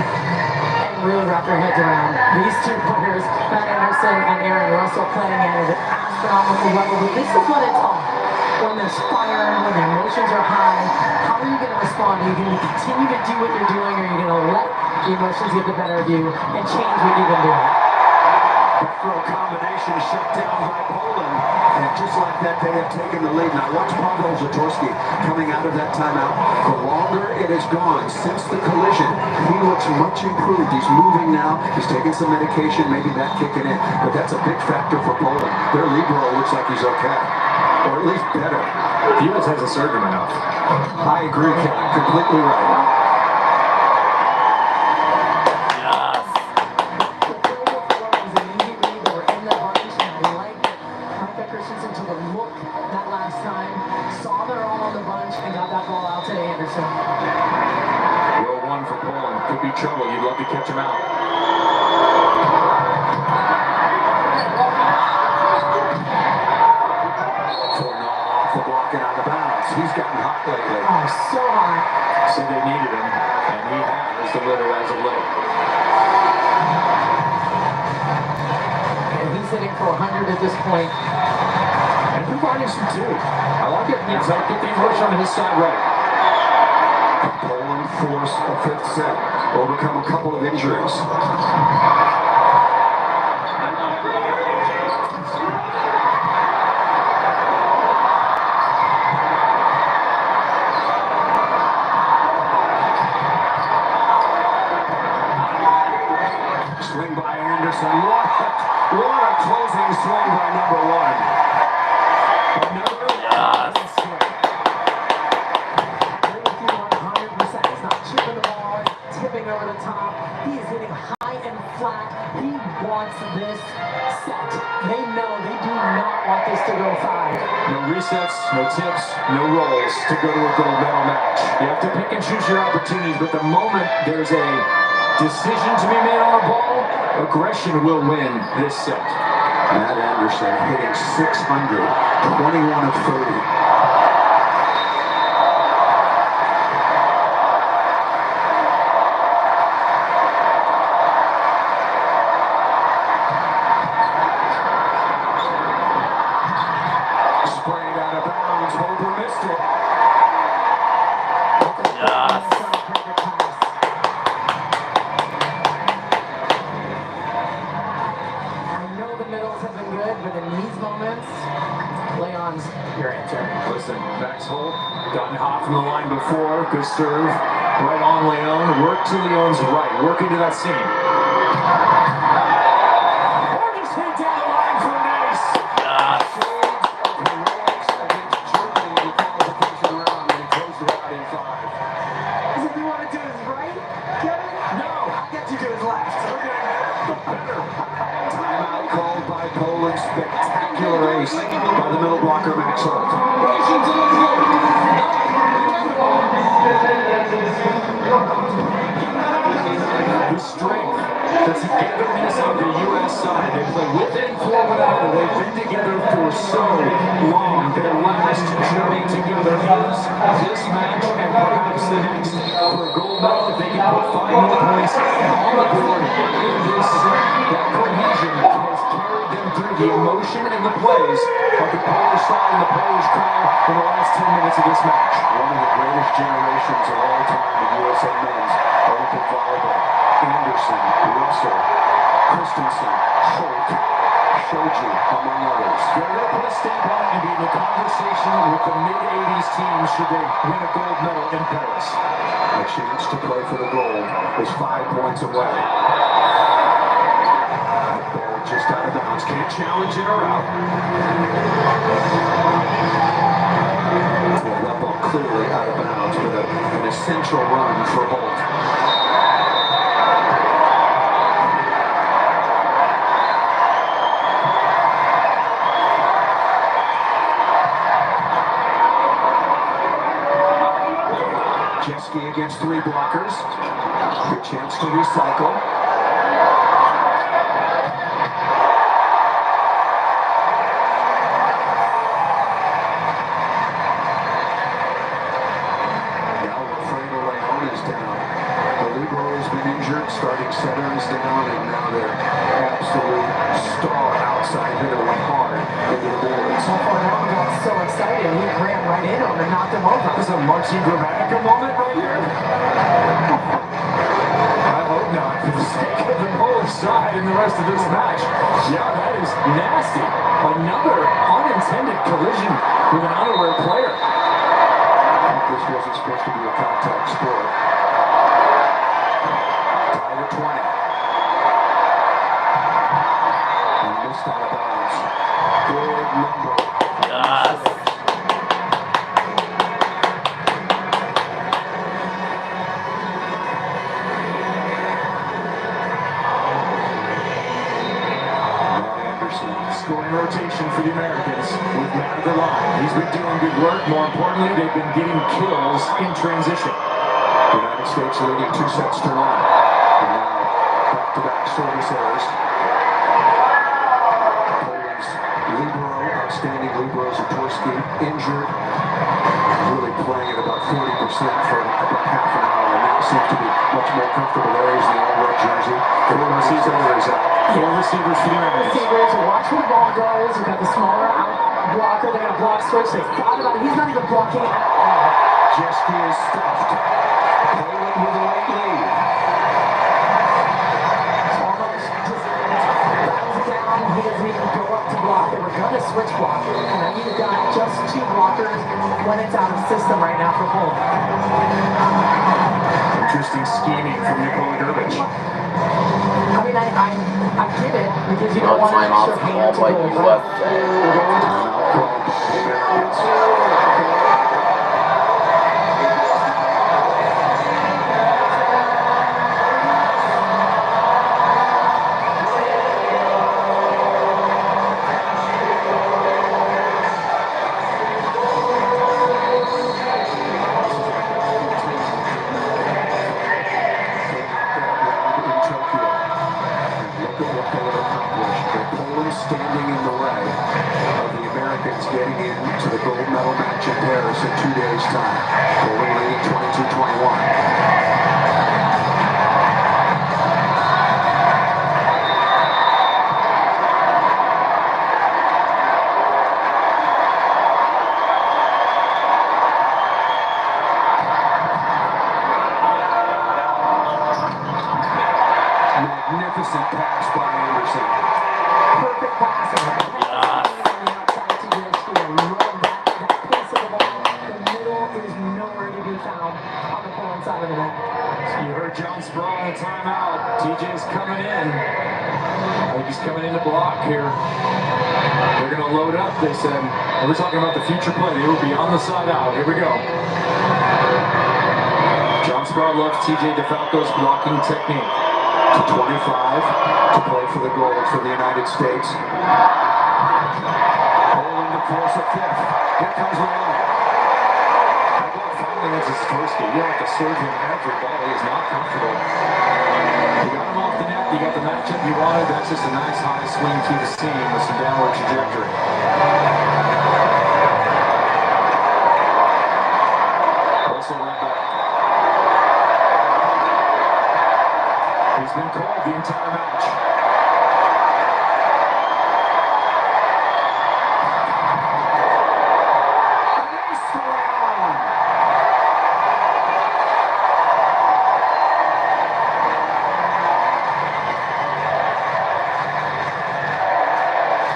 wrap their heads around. These two players, Matt Anderson and Aaron Russell, playing at an astronomical level. But this is what it's all. When there's fire, when the emotions are high, how are you going to respond? Are you going to continue to do what you're doing, or are you going to let the emotions get the better of you and change what you've been doing? Back row combination shut down by Poland. And just like that, they have taken the lead. Now watch Pavel Zatorski coming out of that timeout. The longer it has gone since the collision, he looks much improved. He's moving now. He's taking some medication, maybe that kicking in. But that's a big factor for Poland. Their libero looks like he's okay. Or at least better. The U.S. hasn't served him enough. I agree, Kevin. Completely right. Row one for Poland. Could be trouble. You'd love to catch him out. Off the block and out of bounds. He's gotten hot lately. Oh, so hot. So they needed him, and he has delivered as of late. And he's hitting for 100 at this point. And they're finding some too. I like it. It's like get the emotion on his side right. Poland force a fifth set. Overcome a couple of injuries. Swing by Anderson. What a closing swing by number one. Over the top. He is hitting high and flat. He wants this set. They know they do not want this to go 5. No resets, no tips, no rolls to go to a gold medal match. You have to pick and choose your opportunities, but the moment there's a decision to be made on a ball, aggression will win this set. Matt Anderson hitting 600, 21 of 30. Gotten hot from the line before. Good serve. Right on Leon. Work to Leon's right. Work into that seam. Or just hit down the line for an ace. Is it you want to do his right, Kevin? No. I got you to his left. Timeout called by Poland. Spectacular ace by the middle blocker, Max Holt. The strength, the togetherness of the U.S. side. They play with and for without it. They've been together for so long. Their last journey together is this match and perhaps the next for a gold medal. If they can put 5 more points on the board in this, that cohesion has carried them through the emotion and the plays of the Polish side and the Polish crowd in the last 10 minutes of this match. One of the greatest generations of all time in USA men's Olympic volleyball. Anderson, Russell, Christensen, Holt, Shoji, among others. They're going to put a stamp on it and be in the conversation with the mid-80s team should they win a gold medal in Paris. A chance to play for the gold is 5 points away. Ball just out of bounds. Can't challenge it or out. Well, that ball clearly out of bounds, but an essential run for Holt. Against 3 blockers. Good chance to recycle. Now Alfredo Leon is down. The libero has been injured. Starting setter is down, and now their absolute star outside hitter went hard into the boards. Got so excited, he ran right in on him and knocked him over. This is a Marcin Gramatica moment right here. I hope not, for the sake of the Polish side in the rest of this match. Yeah, that is nasty. Another unintended collision with an unaware player. This wasn't supposed to be a contact sport. Tied at 20. And missed out of bounds. Good number. Yes. Scoring rotation for the Americans with Matt at the line. He's been doing good work. More importantly, they've been getting kills in transition. United States leading 2 sets to 1. And now back-to-back service errors. Poland's libero, outstanding libero, Zatorski, injured. Really playing at about 40% for about half an hour. And now seems to be much more comfortable. There is the all-red jersey. The receiver is out. Four receivers for the Americans. Receivers, watch where the ball goes. We've got the smaller out blocker. They're going to block switch. They thought about it. He's not even blocking at all. Jeski is stuffed. Poland with a late lead. Almost just bounds down. He doesn't even go up to block. They were going to switch block. And then you've got just 2 blockers when it's out of system right now for Poland. Interesting scheming from Nikola Grbic. I mean, I get it because you don't want to off show the ball hands by to go US. one standing in the way of the Americans getting into the gold medal match in Paris in 2 days' time. Poland leading 22-21. Magnificent pass by Anderson. Perfect passing. On the outside to the field. Love that pace of the ball. The middle is nowhere to be found on the Poland side of the net. You heard John Sprawl on the timeout. TJ's coming in. I think he's coming in to block here. They're going to load up, they said. And we're talking about the future play. They will be on the side out. Here we go. John Sprawl loves TJ DeFalco's blocking technique. To 25 to play for the gold for the United States. Poland to force a fifth. Here comes Leon. How about finally that's his first game? You don't have to serve him every ball. He is not comfortable. You got him off the net. You got the matchup you wanted. That's just a nice high swing through the seam with some downward trajectory. Whistle went back. He's been called the entire match. Nice for Leon.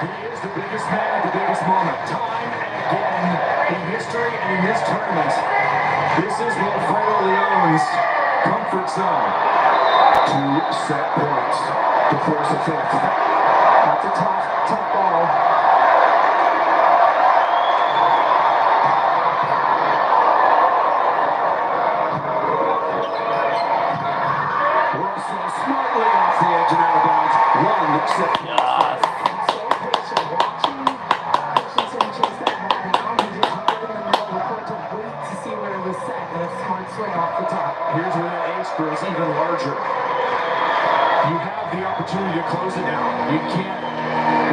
He is the biggest man at the biggest moment. Time and again in history and in this tournament. This is Wilfredo Leon's comfort zone. 2 set points to force a fifth. That's a tough ball. Russell smartly off the edge and out of bounds. 1 set. So patient. Watching Christensen chase that ball down. He just put it in the middle of the court to wait to see where it was set. And a smart swing off the top. Here's where that ace grows even larger. You have the opportunity to close it down. You can't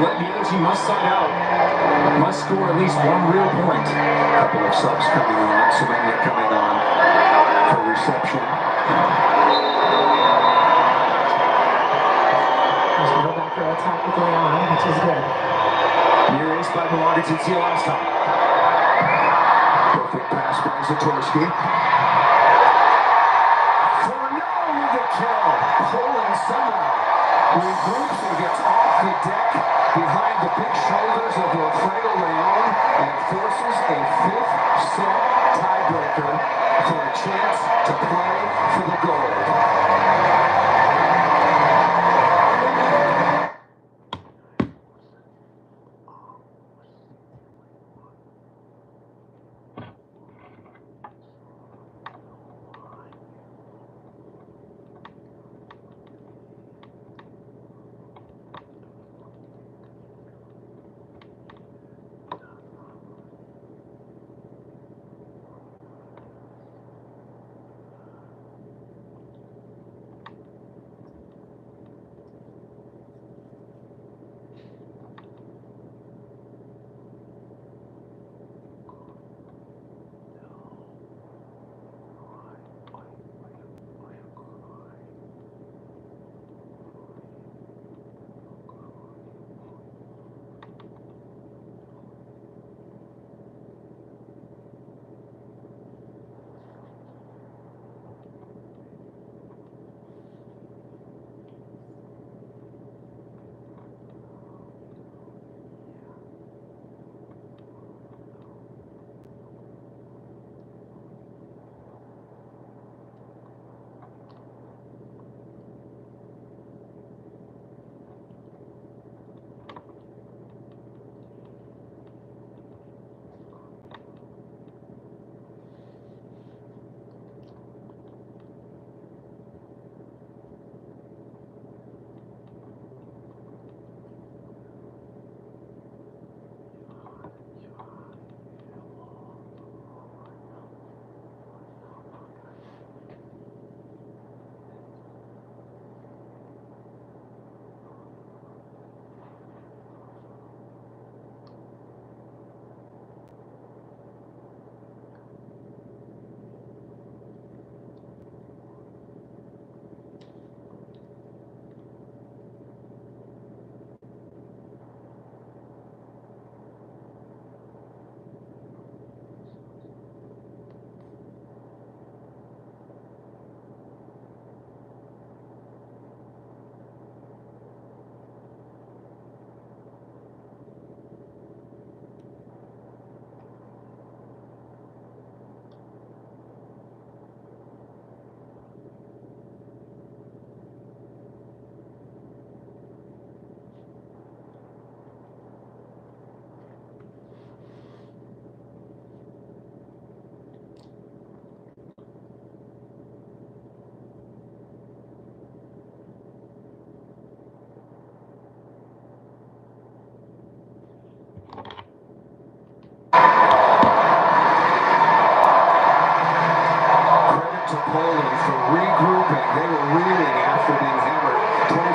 let the other team must side out. Must score at least 1 real point. A couple of subs coming on. Semenya coming on for reception. Just go back for attack with Leon, which is good. Near ace by Malaga to see last time. Perfect pass by Zatorsky. With the kill. Poland somehow regroups and gets off the deck behind the big shoulders of Wilfredo Leon and forces a 5th set tiebreaker for a chance to play for the gold.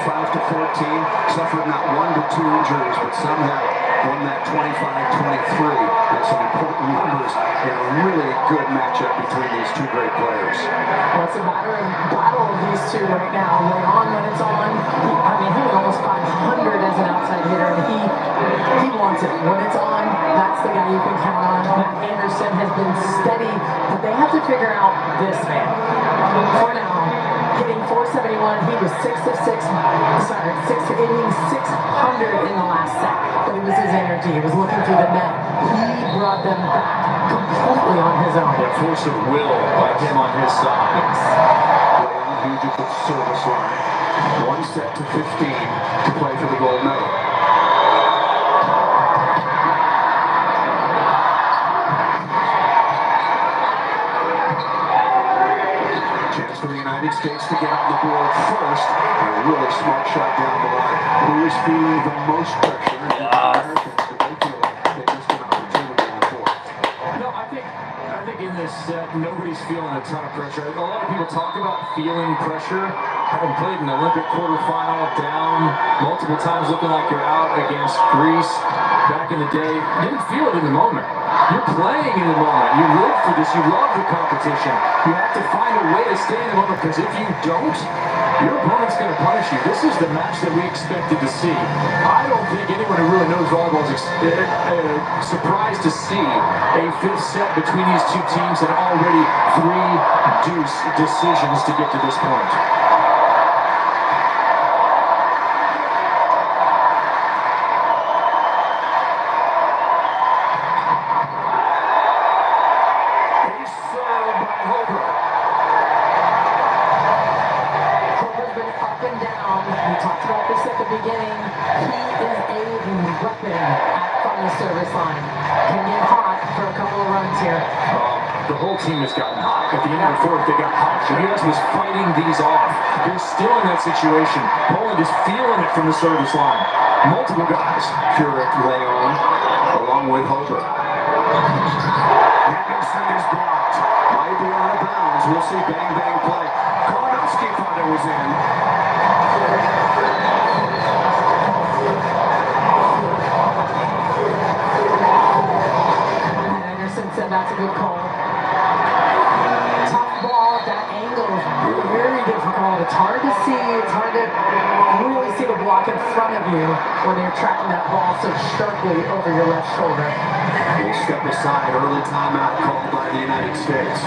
35 to 14, suffered not 1 but 2 injuries, but somehow won that 25-23. And some important numbers in a really good matchup between these two great players. Well, it's a battle of these two right now. Leon, when it's on, he hit almost 500 as an outside hitter, and he wants it. When it's on, that's the guy you can count on. Matt Anderson has been steady, but they have to figure out this man. For now, hitting 471, he was 6 of 6, hitting 600 in the last set. But it was his energy. He was looking through the net. He brought them back completely on his own. The force of will by him on his side. Yes. Leon Hughes at the service line. 1 set to 15 to play for the gold medal. Chance for the United States to get on the board first. A really smart shot down the line. Who is feeling the most pressure? Americans, but they feel like they missed an opportunity on the board. No, I think in this set, nobody's feeling a ton of pressure. A lot of people talk about feeling pressure. Having played an Olympic quarterfinal down multiple times, looking like you're out against Greece back in the day, you didn't feel it in the moment. You're playing in the moment. You live for this. You love the competition. You have to find a way to stay in the moment, because if you don't, your opponent's going to punish you. This is the match that we expected to see. I don't think anyone who really knows volleyball is surprised to see a fifth set between these two teams and already 3 deuce decisions to get to this point. We talked about this at the beginning. He is a weapon from the service line. Can get hot for a couple of runs here. The whole team has gotten hot. At the end of the fourth, they got hot. The U.S. was fighting these off. They're still in that situation. Poland is feeling it from the service line. Multiple guys. Purick, Leon, along with Hober. Anderson is blocked. Might be out of bounds. We'll see bang bang play. Kolanowski thought it was in. Anderson said that's a good call. Tough ball, that angle is very difficult. It's hard to see. It's hard to really see the block in front of you when you're tracking that ball so sharply over your left shoulder. We'll step aside. Early timeout called by the United States.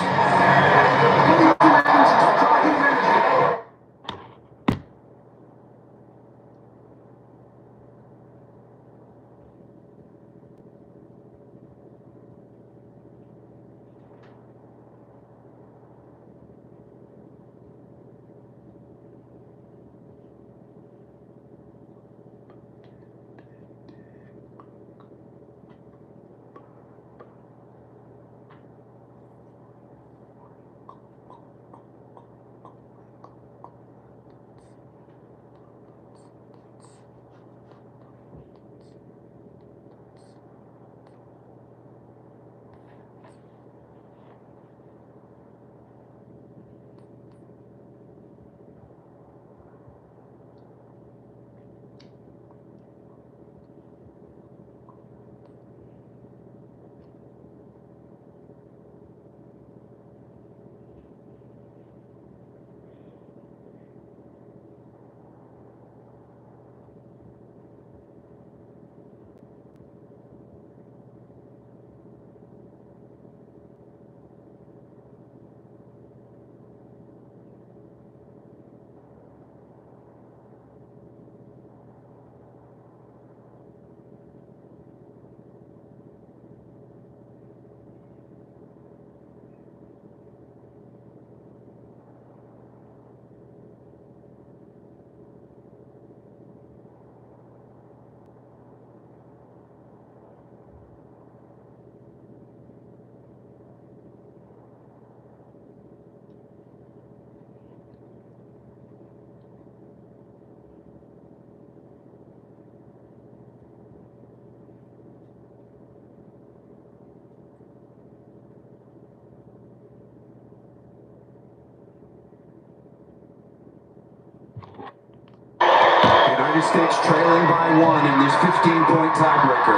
United States trailing by 1 in this 15-point tiebreaker.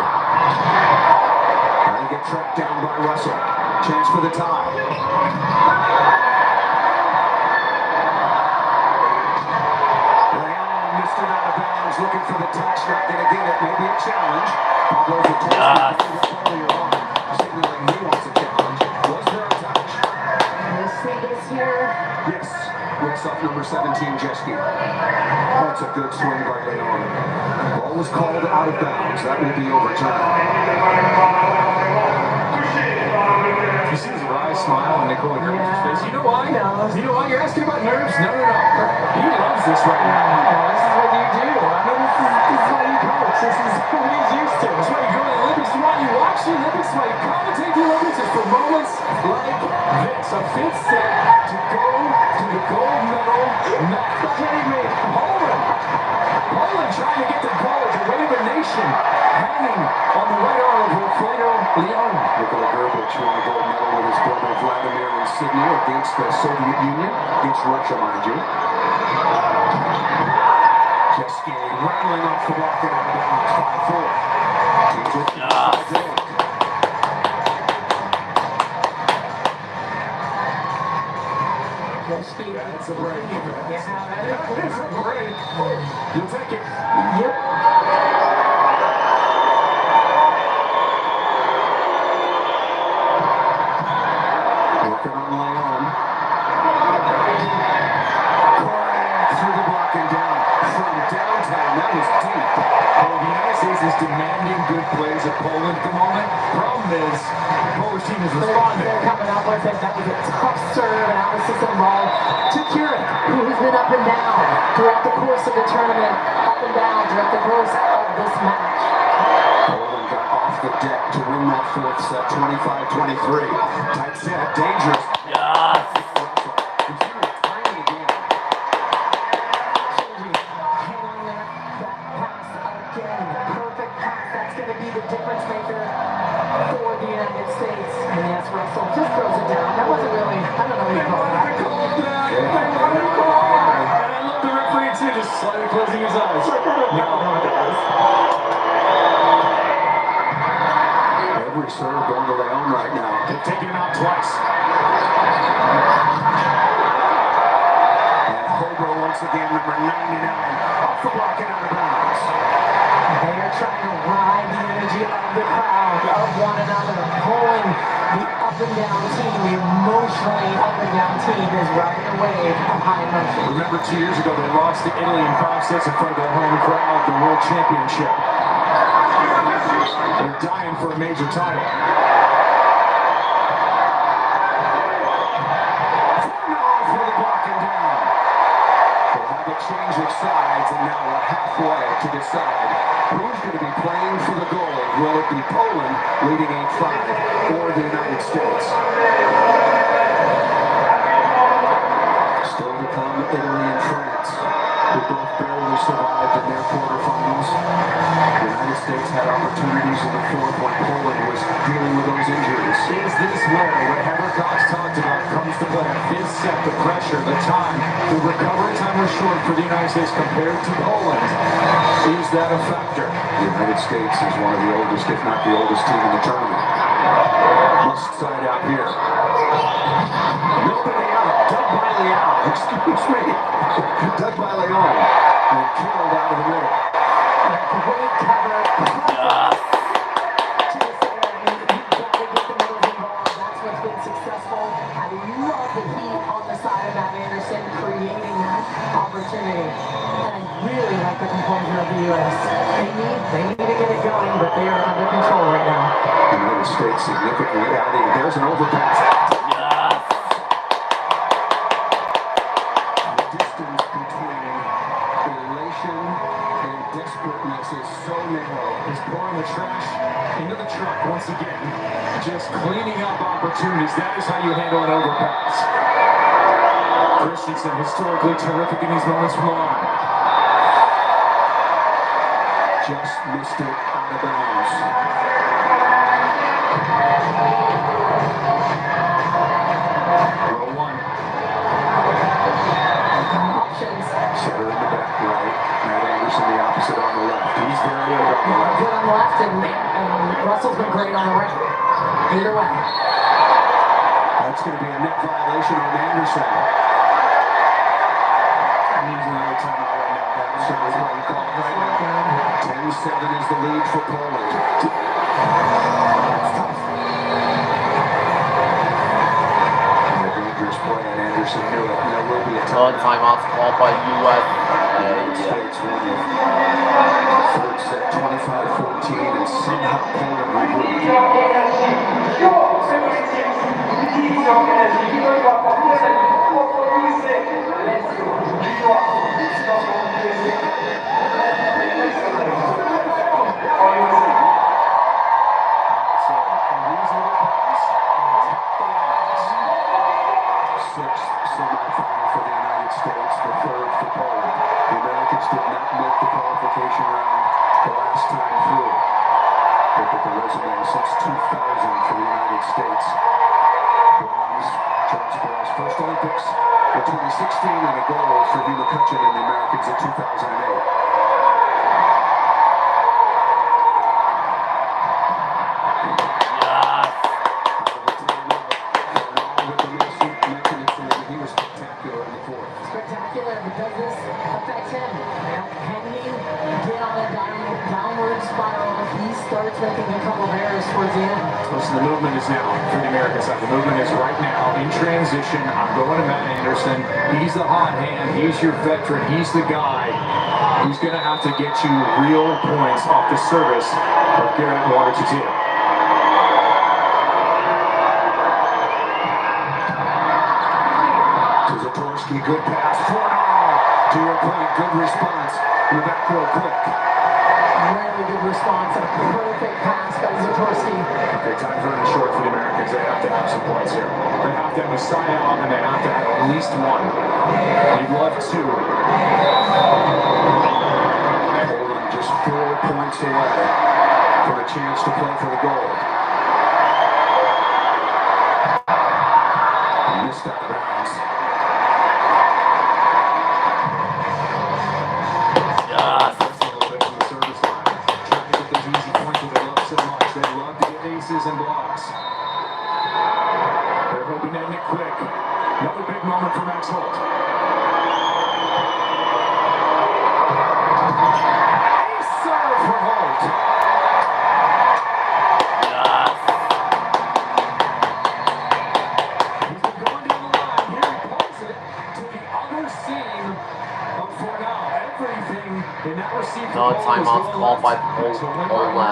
Trying to get tracked down by Russell. Chance for the tie. Leon missed it out of bounds, looking for the touch, not going to get it. Maybe a challenge. Goes the earlier on, signaling he wants a challenge. Was there a touch? This thing is here. Yes. Whips off number 17, Jeski. That's a good swing by Leon. Ball was called out of bounds. That will be overturned. You see his wry smile on Nikola Grbić's face. You know why? You know why you're asking about nerves? No. He loves this right now. This is what you do. I mean, this is why you coach. This is what he's used to. That's why you go to the Olympics. That's why you watch the Olympics. That's why you commentate the Olympics. Is for moments like this. A fifth set to go to the gold medal match. Poland trying to get the gold to wave a nation hanging on the right arm of Wilfredo Leon. Nikola Grbić won the gold medal with his brother Vladimir in Sydney against the Soviet Union, against Russia, mind you. Jeski rattling off the block and out of bounds, 5-4. Teams with today. That's a break. Yeah, it's a break. You'll take it. Yep. Working on Leon. Through the block and down. From downtown, that was deep. The United States is demanding good plays at Poland at the moment. Problem is, the Polish team is responding. They're coming up with it. That was a tough serve, and out of system ball to Keurig, who's been up and down throughout the course of the tournament, up and down throughout the course of this match. Poland got off the deck to win that fourth set, 25-23. Tight set, dangerous. Yes. Perfect pass. That's going to be the difference maker for the United States. And yes, Russell just throws it down. That wasn't really, I don't know what you call that. And I love the referee too, just slightly closing his eyes. Every serve going to Leon right now. They've taken him out twice. And Hobo once again, number 99, off the block and out of bounds. They are trying to ride the energy of the crowd, of one another, pulling the up and down team, the emotionally up and down team is riding a wave of high emotion. Remember 2 years ago, they lost to Italy in 5 sets in front of their home crowd, the World Championship. They're dying for a major title. For the block and down. They'll have a change of sides, and now we're halfway to decide who's going to be playing for the gold. Will it be Poland leading 8-5 or the United States? Still to come, Italy and France, who both barely survived in their quarterfinals. The United States had opportunities in the fourth when Poland was dealing with those injuries. Is this where whatever Cox talked about comes to play? This set, the pressure, the time, the recovery time was short for the United States compared to Poland. Is that a factor? The United States is one of the oldest, if not the oldest team in the tournament. Must side out here. Nobody out. Dug by Leon. Excuse me. Dug by Leon. And killed out of the middle. Great cover. Yes. That's what's been successful. I love the heat on the side of Matt Anderson creating that opportunity. And I really like the composure of the U.S. They need to get it going, but they are under control right now. The United States significantly adding. There's an overpass. Yes. The distance between elation and desperateness is so narrow. He's pouring the trash into the truck once again. Just cleaning up opportunities. That is how you handle an overpass. Christensen historically terrific in these moments from the line. Just missed it out of bounds. Row one. Options. Setter in the back right. Matt Anderson Anderson the opposite on the left. He's very good on the left. Good on the left, and Russell's been great on the right. Either way. That's going to be a net violation on Anderson. And he's another timeout right now. That's a play call right now. 10-7 is the lead for Poland. And a dangerous play, and Anderson knew it. And there will be a Timeout called by US. States won the third set 25-14, and somehow Poland regrouped. Sixth semifinal for the United States, the third for Poland. The Americans did not make the qualification round the last time through. Look at the resume since 2000 for the United States. Bronze, John Sparrow's first Olympics in 2016, and a gold for Hugh McCutcheon and the Americans in 2008. Spectacular, but does this affect him? Can he get on a downward spiral if he starts making a couple of errors towards the end? Listen, the movement is now for the American side. The movement is right now in transition. I'm going to Matt Anderson. He's the hot hand. He's your veteran. He's the guy who's going to have to get you real points off the service of Garrett Water-Chitila. Good pass, to your point, good response. You're back real quick. Really good response, a perfect pass by Zatorsky. Okay, time's running short for the Americans. They have to have some points here. They have to have a side out, and they have to have at least one. You'd love two. Poland just 4 points away from a chance to play for the gold. Missed out of bounds. And blocks. They're hoping to end it quick. Another big moment for Max Holt. Ace serve for Holt. He's been going down the line. Here he pulls it to the other seam of Fornal. Everything in that receiver. No timeouts called by Poland.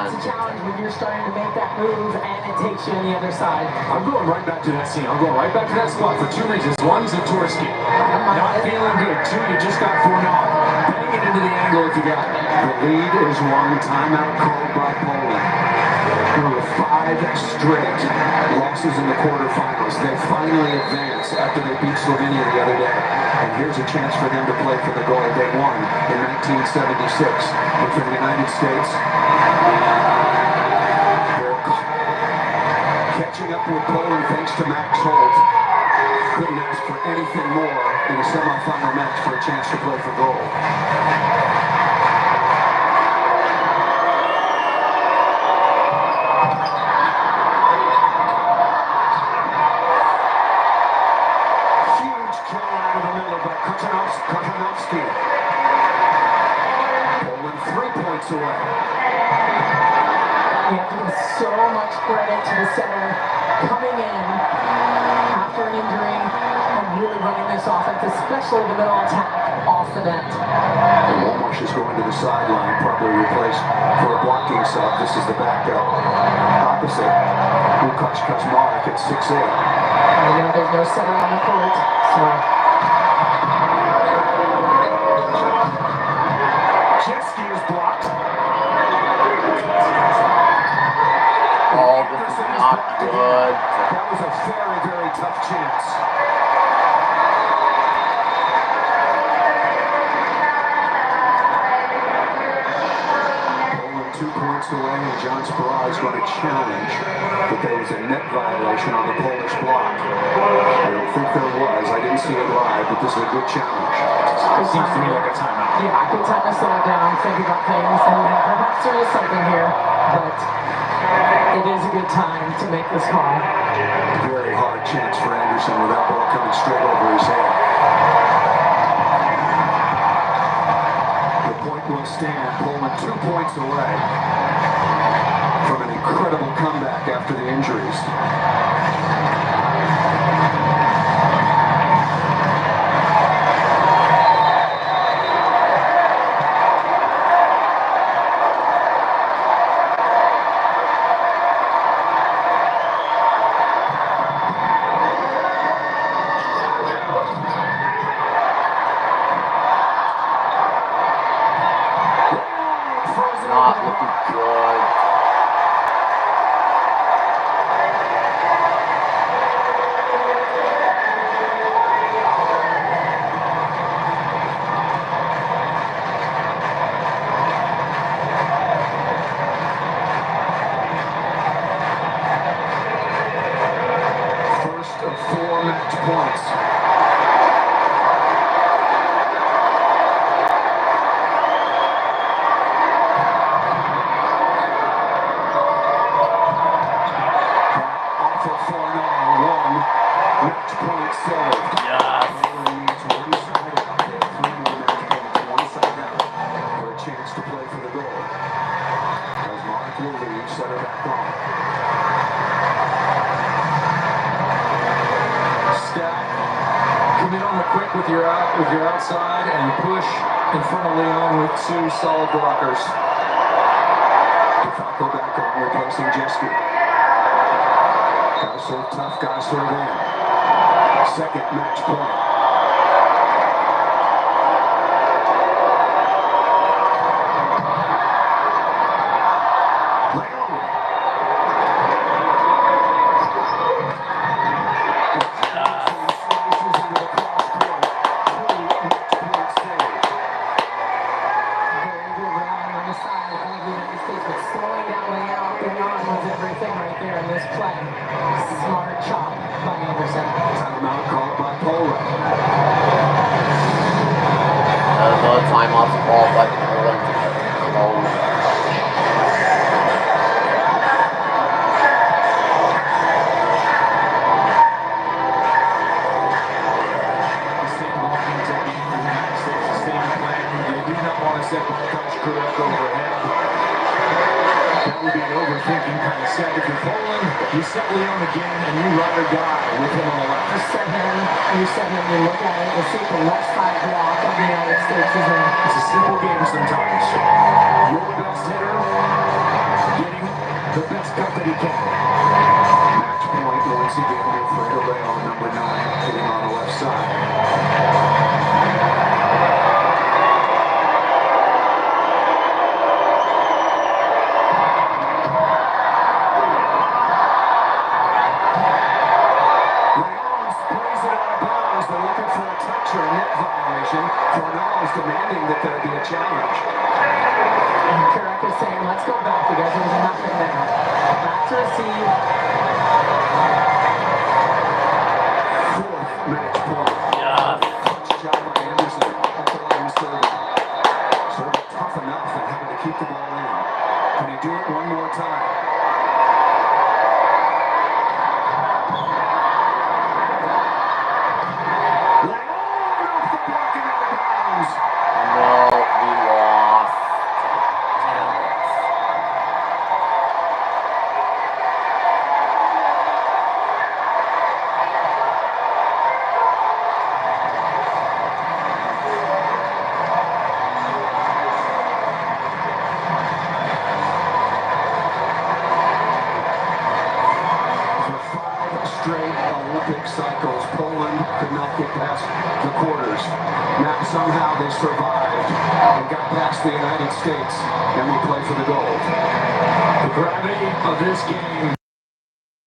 It's a challenge when you're starting to make that move and it takes you on the other side. I'm going right back to that scene. I'm going right back to that spot for two reasons. One, Zatorsky. Not feeling good. Two, you just got Fornal. Bending it into the angle if you got it. The lead is one. Timeout called by Poland. With 5 straight losses in the quarterfinals, they finally advance after they beat Slovenia the other day. And here's a chance for them to play for the gold they won in 1976. But for the United States, they're catching up with Poland thanks to Max Holt. Couldn't ask for anything more in a semifinal match for a chance to play for gold. Poland 3 points away. You have to give so much credit to the center coming in after an injury and really running this offense, especially the middle attack off the net. Walmarsh is going to the sideline, probably replaced for a blocking sub. This is the backup opposite. Lukasz Kuzmarek at 6'8". There's no center on the court, so... Oh, this is not good. That was a very, very tough chance. Poland 2 points away, and John Sparrow is going to challenge that there was a net violation on the Polish block. I don't think there was. I didn't see it live, but this is a good challenge. It seems to me like a timeout. Yeah, good time to slow it down. think about things, and perhaps there is something here, but it is a good time to make this call. Very hard chance for Anderson with that ball coming straight over his head. The point will stand. Pullman 2 points away from an incredible comeback after the injuries. Not looking good. First of 4 match points. Match point saved. Yes. Needs one side out there, 3 more match points, one side out for a chance to play for the goal. As Mark will leave, set her back on. Stack, come in on the quick with your outside and push in front of Leon with 2 solid blockers. DeFalco back on, replacing Jeske. Guys serve tough, guys serve in. Second match point. Smart chop by Anderson. Timeout called by Poland. Another timeout called by Poland. They do not want to set the touch correct overhead. That would be an overthinking kind of set. If you're Poland, you set Leon again and you ride or die with him on the left. You set him, you look at it, you see the left side block of the United States is in. It's a simple game sometimes. You're the best hitter, getting the best cut that he can. Match point once again with Fredo Leon, number 9, hitting on the left side. Fornal is demanding that there be a challenge. Carrick is saying, let's go back because there's nothing there. Back to receive. Fourth match point. Yes. Clutch job by Anderson. At the line serving. Serving tough enough and having to keep the ball in. Can he do it one more time? No, we lost. Damn it. Straight Olympic cycles, Poland could not get past the quarters. Now somehow they survived and got past the United States, and will play for the gold. The gravity of this game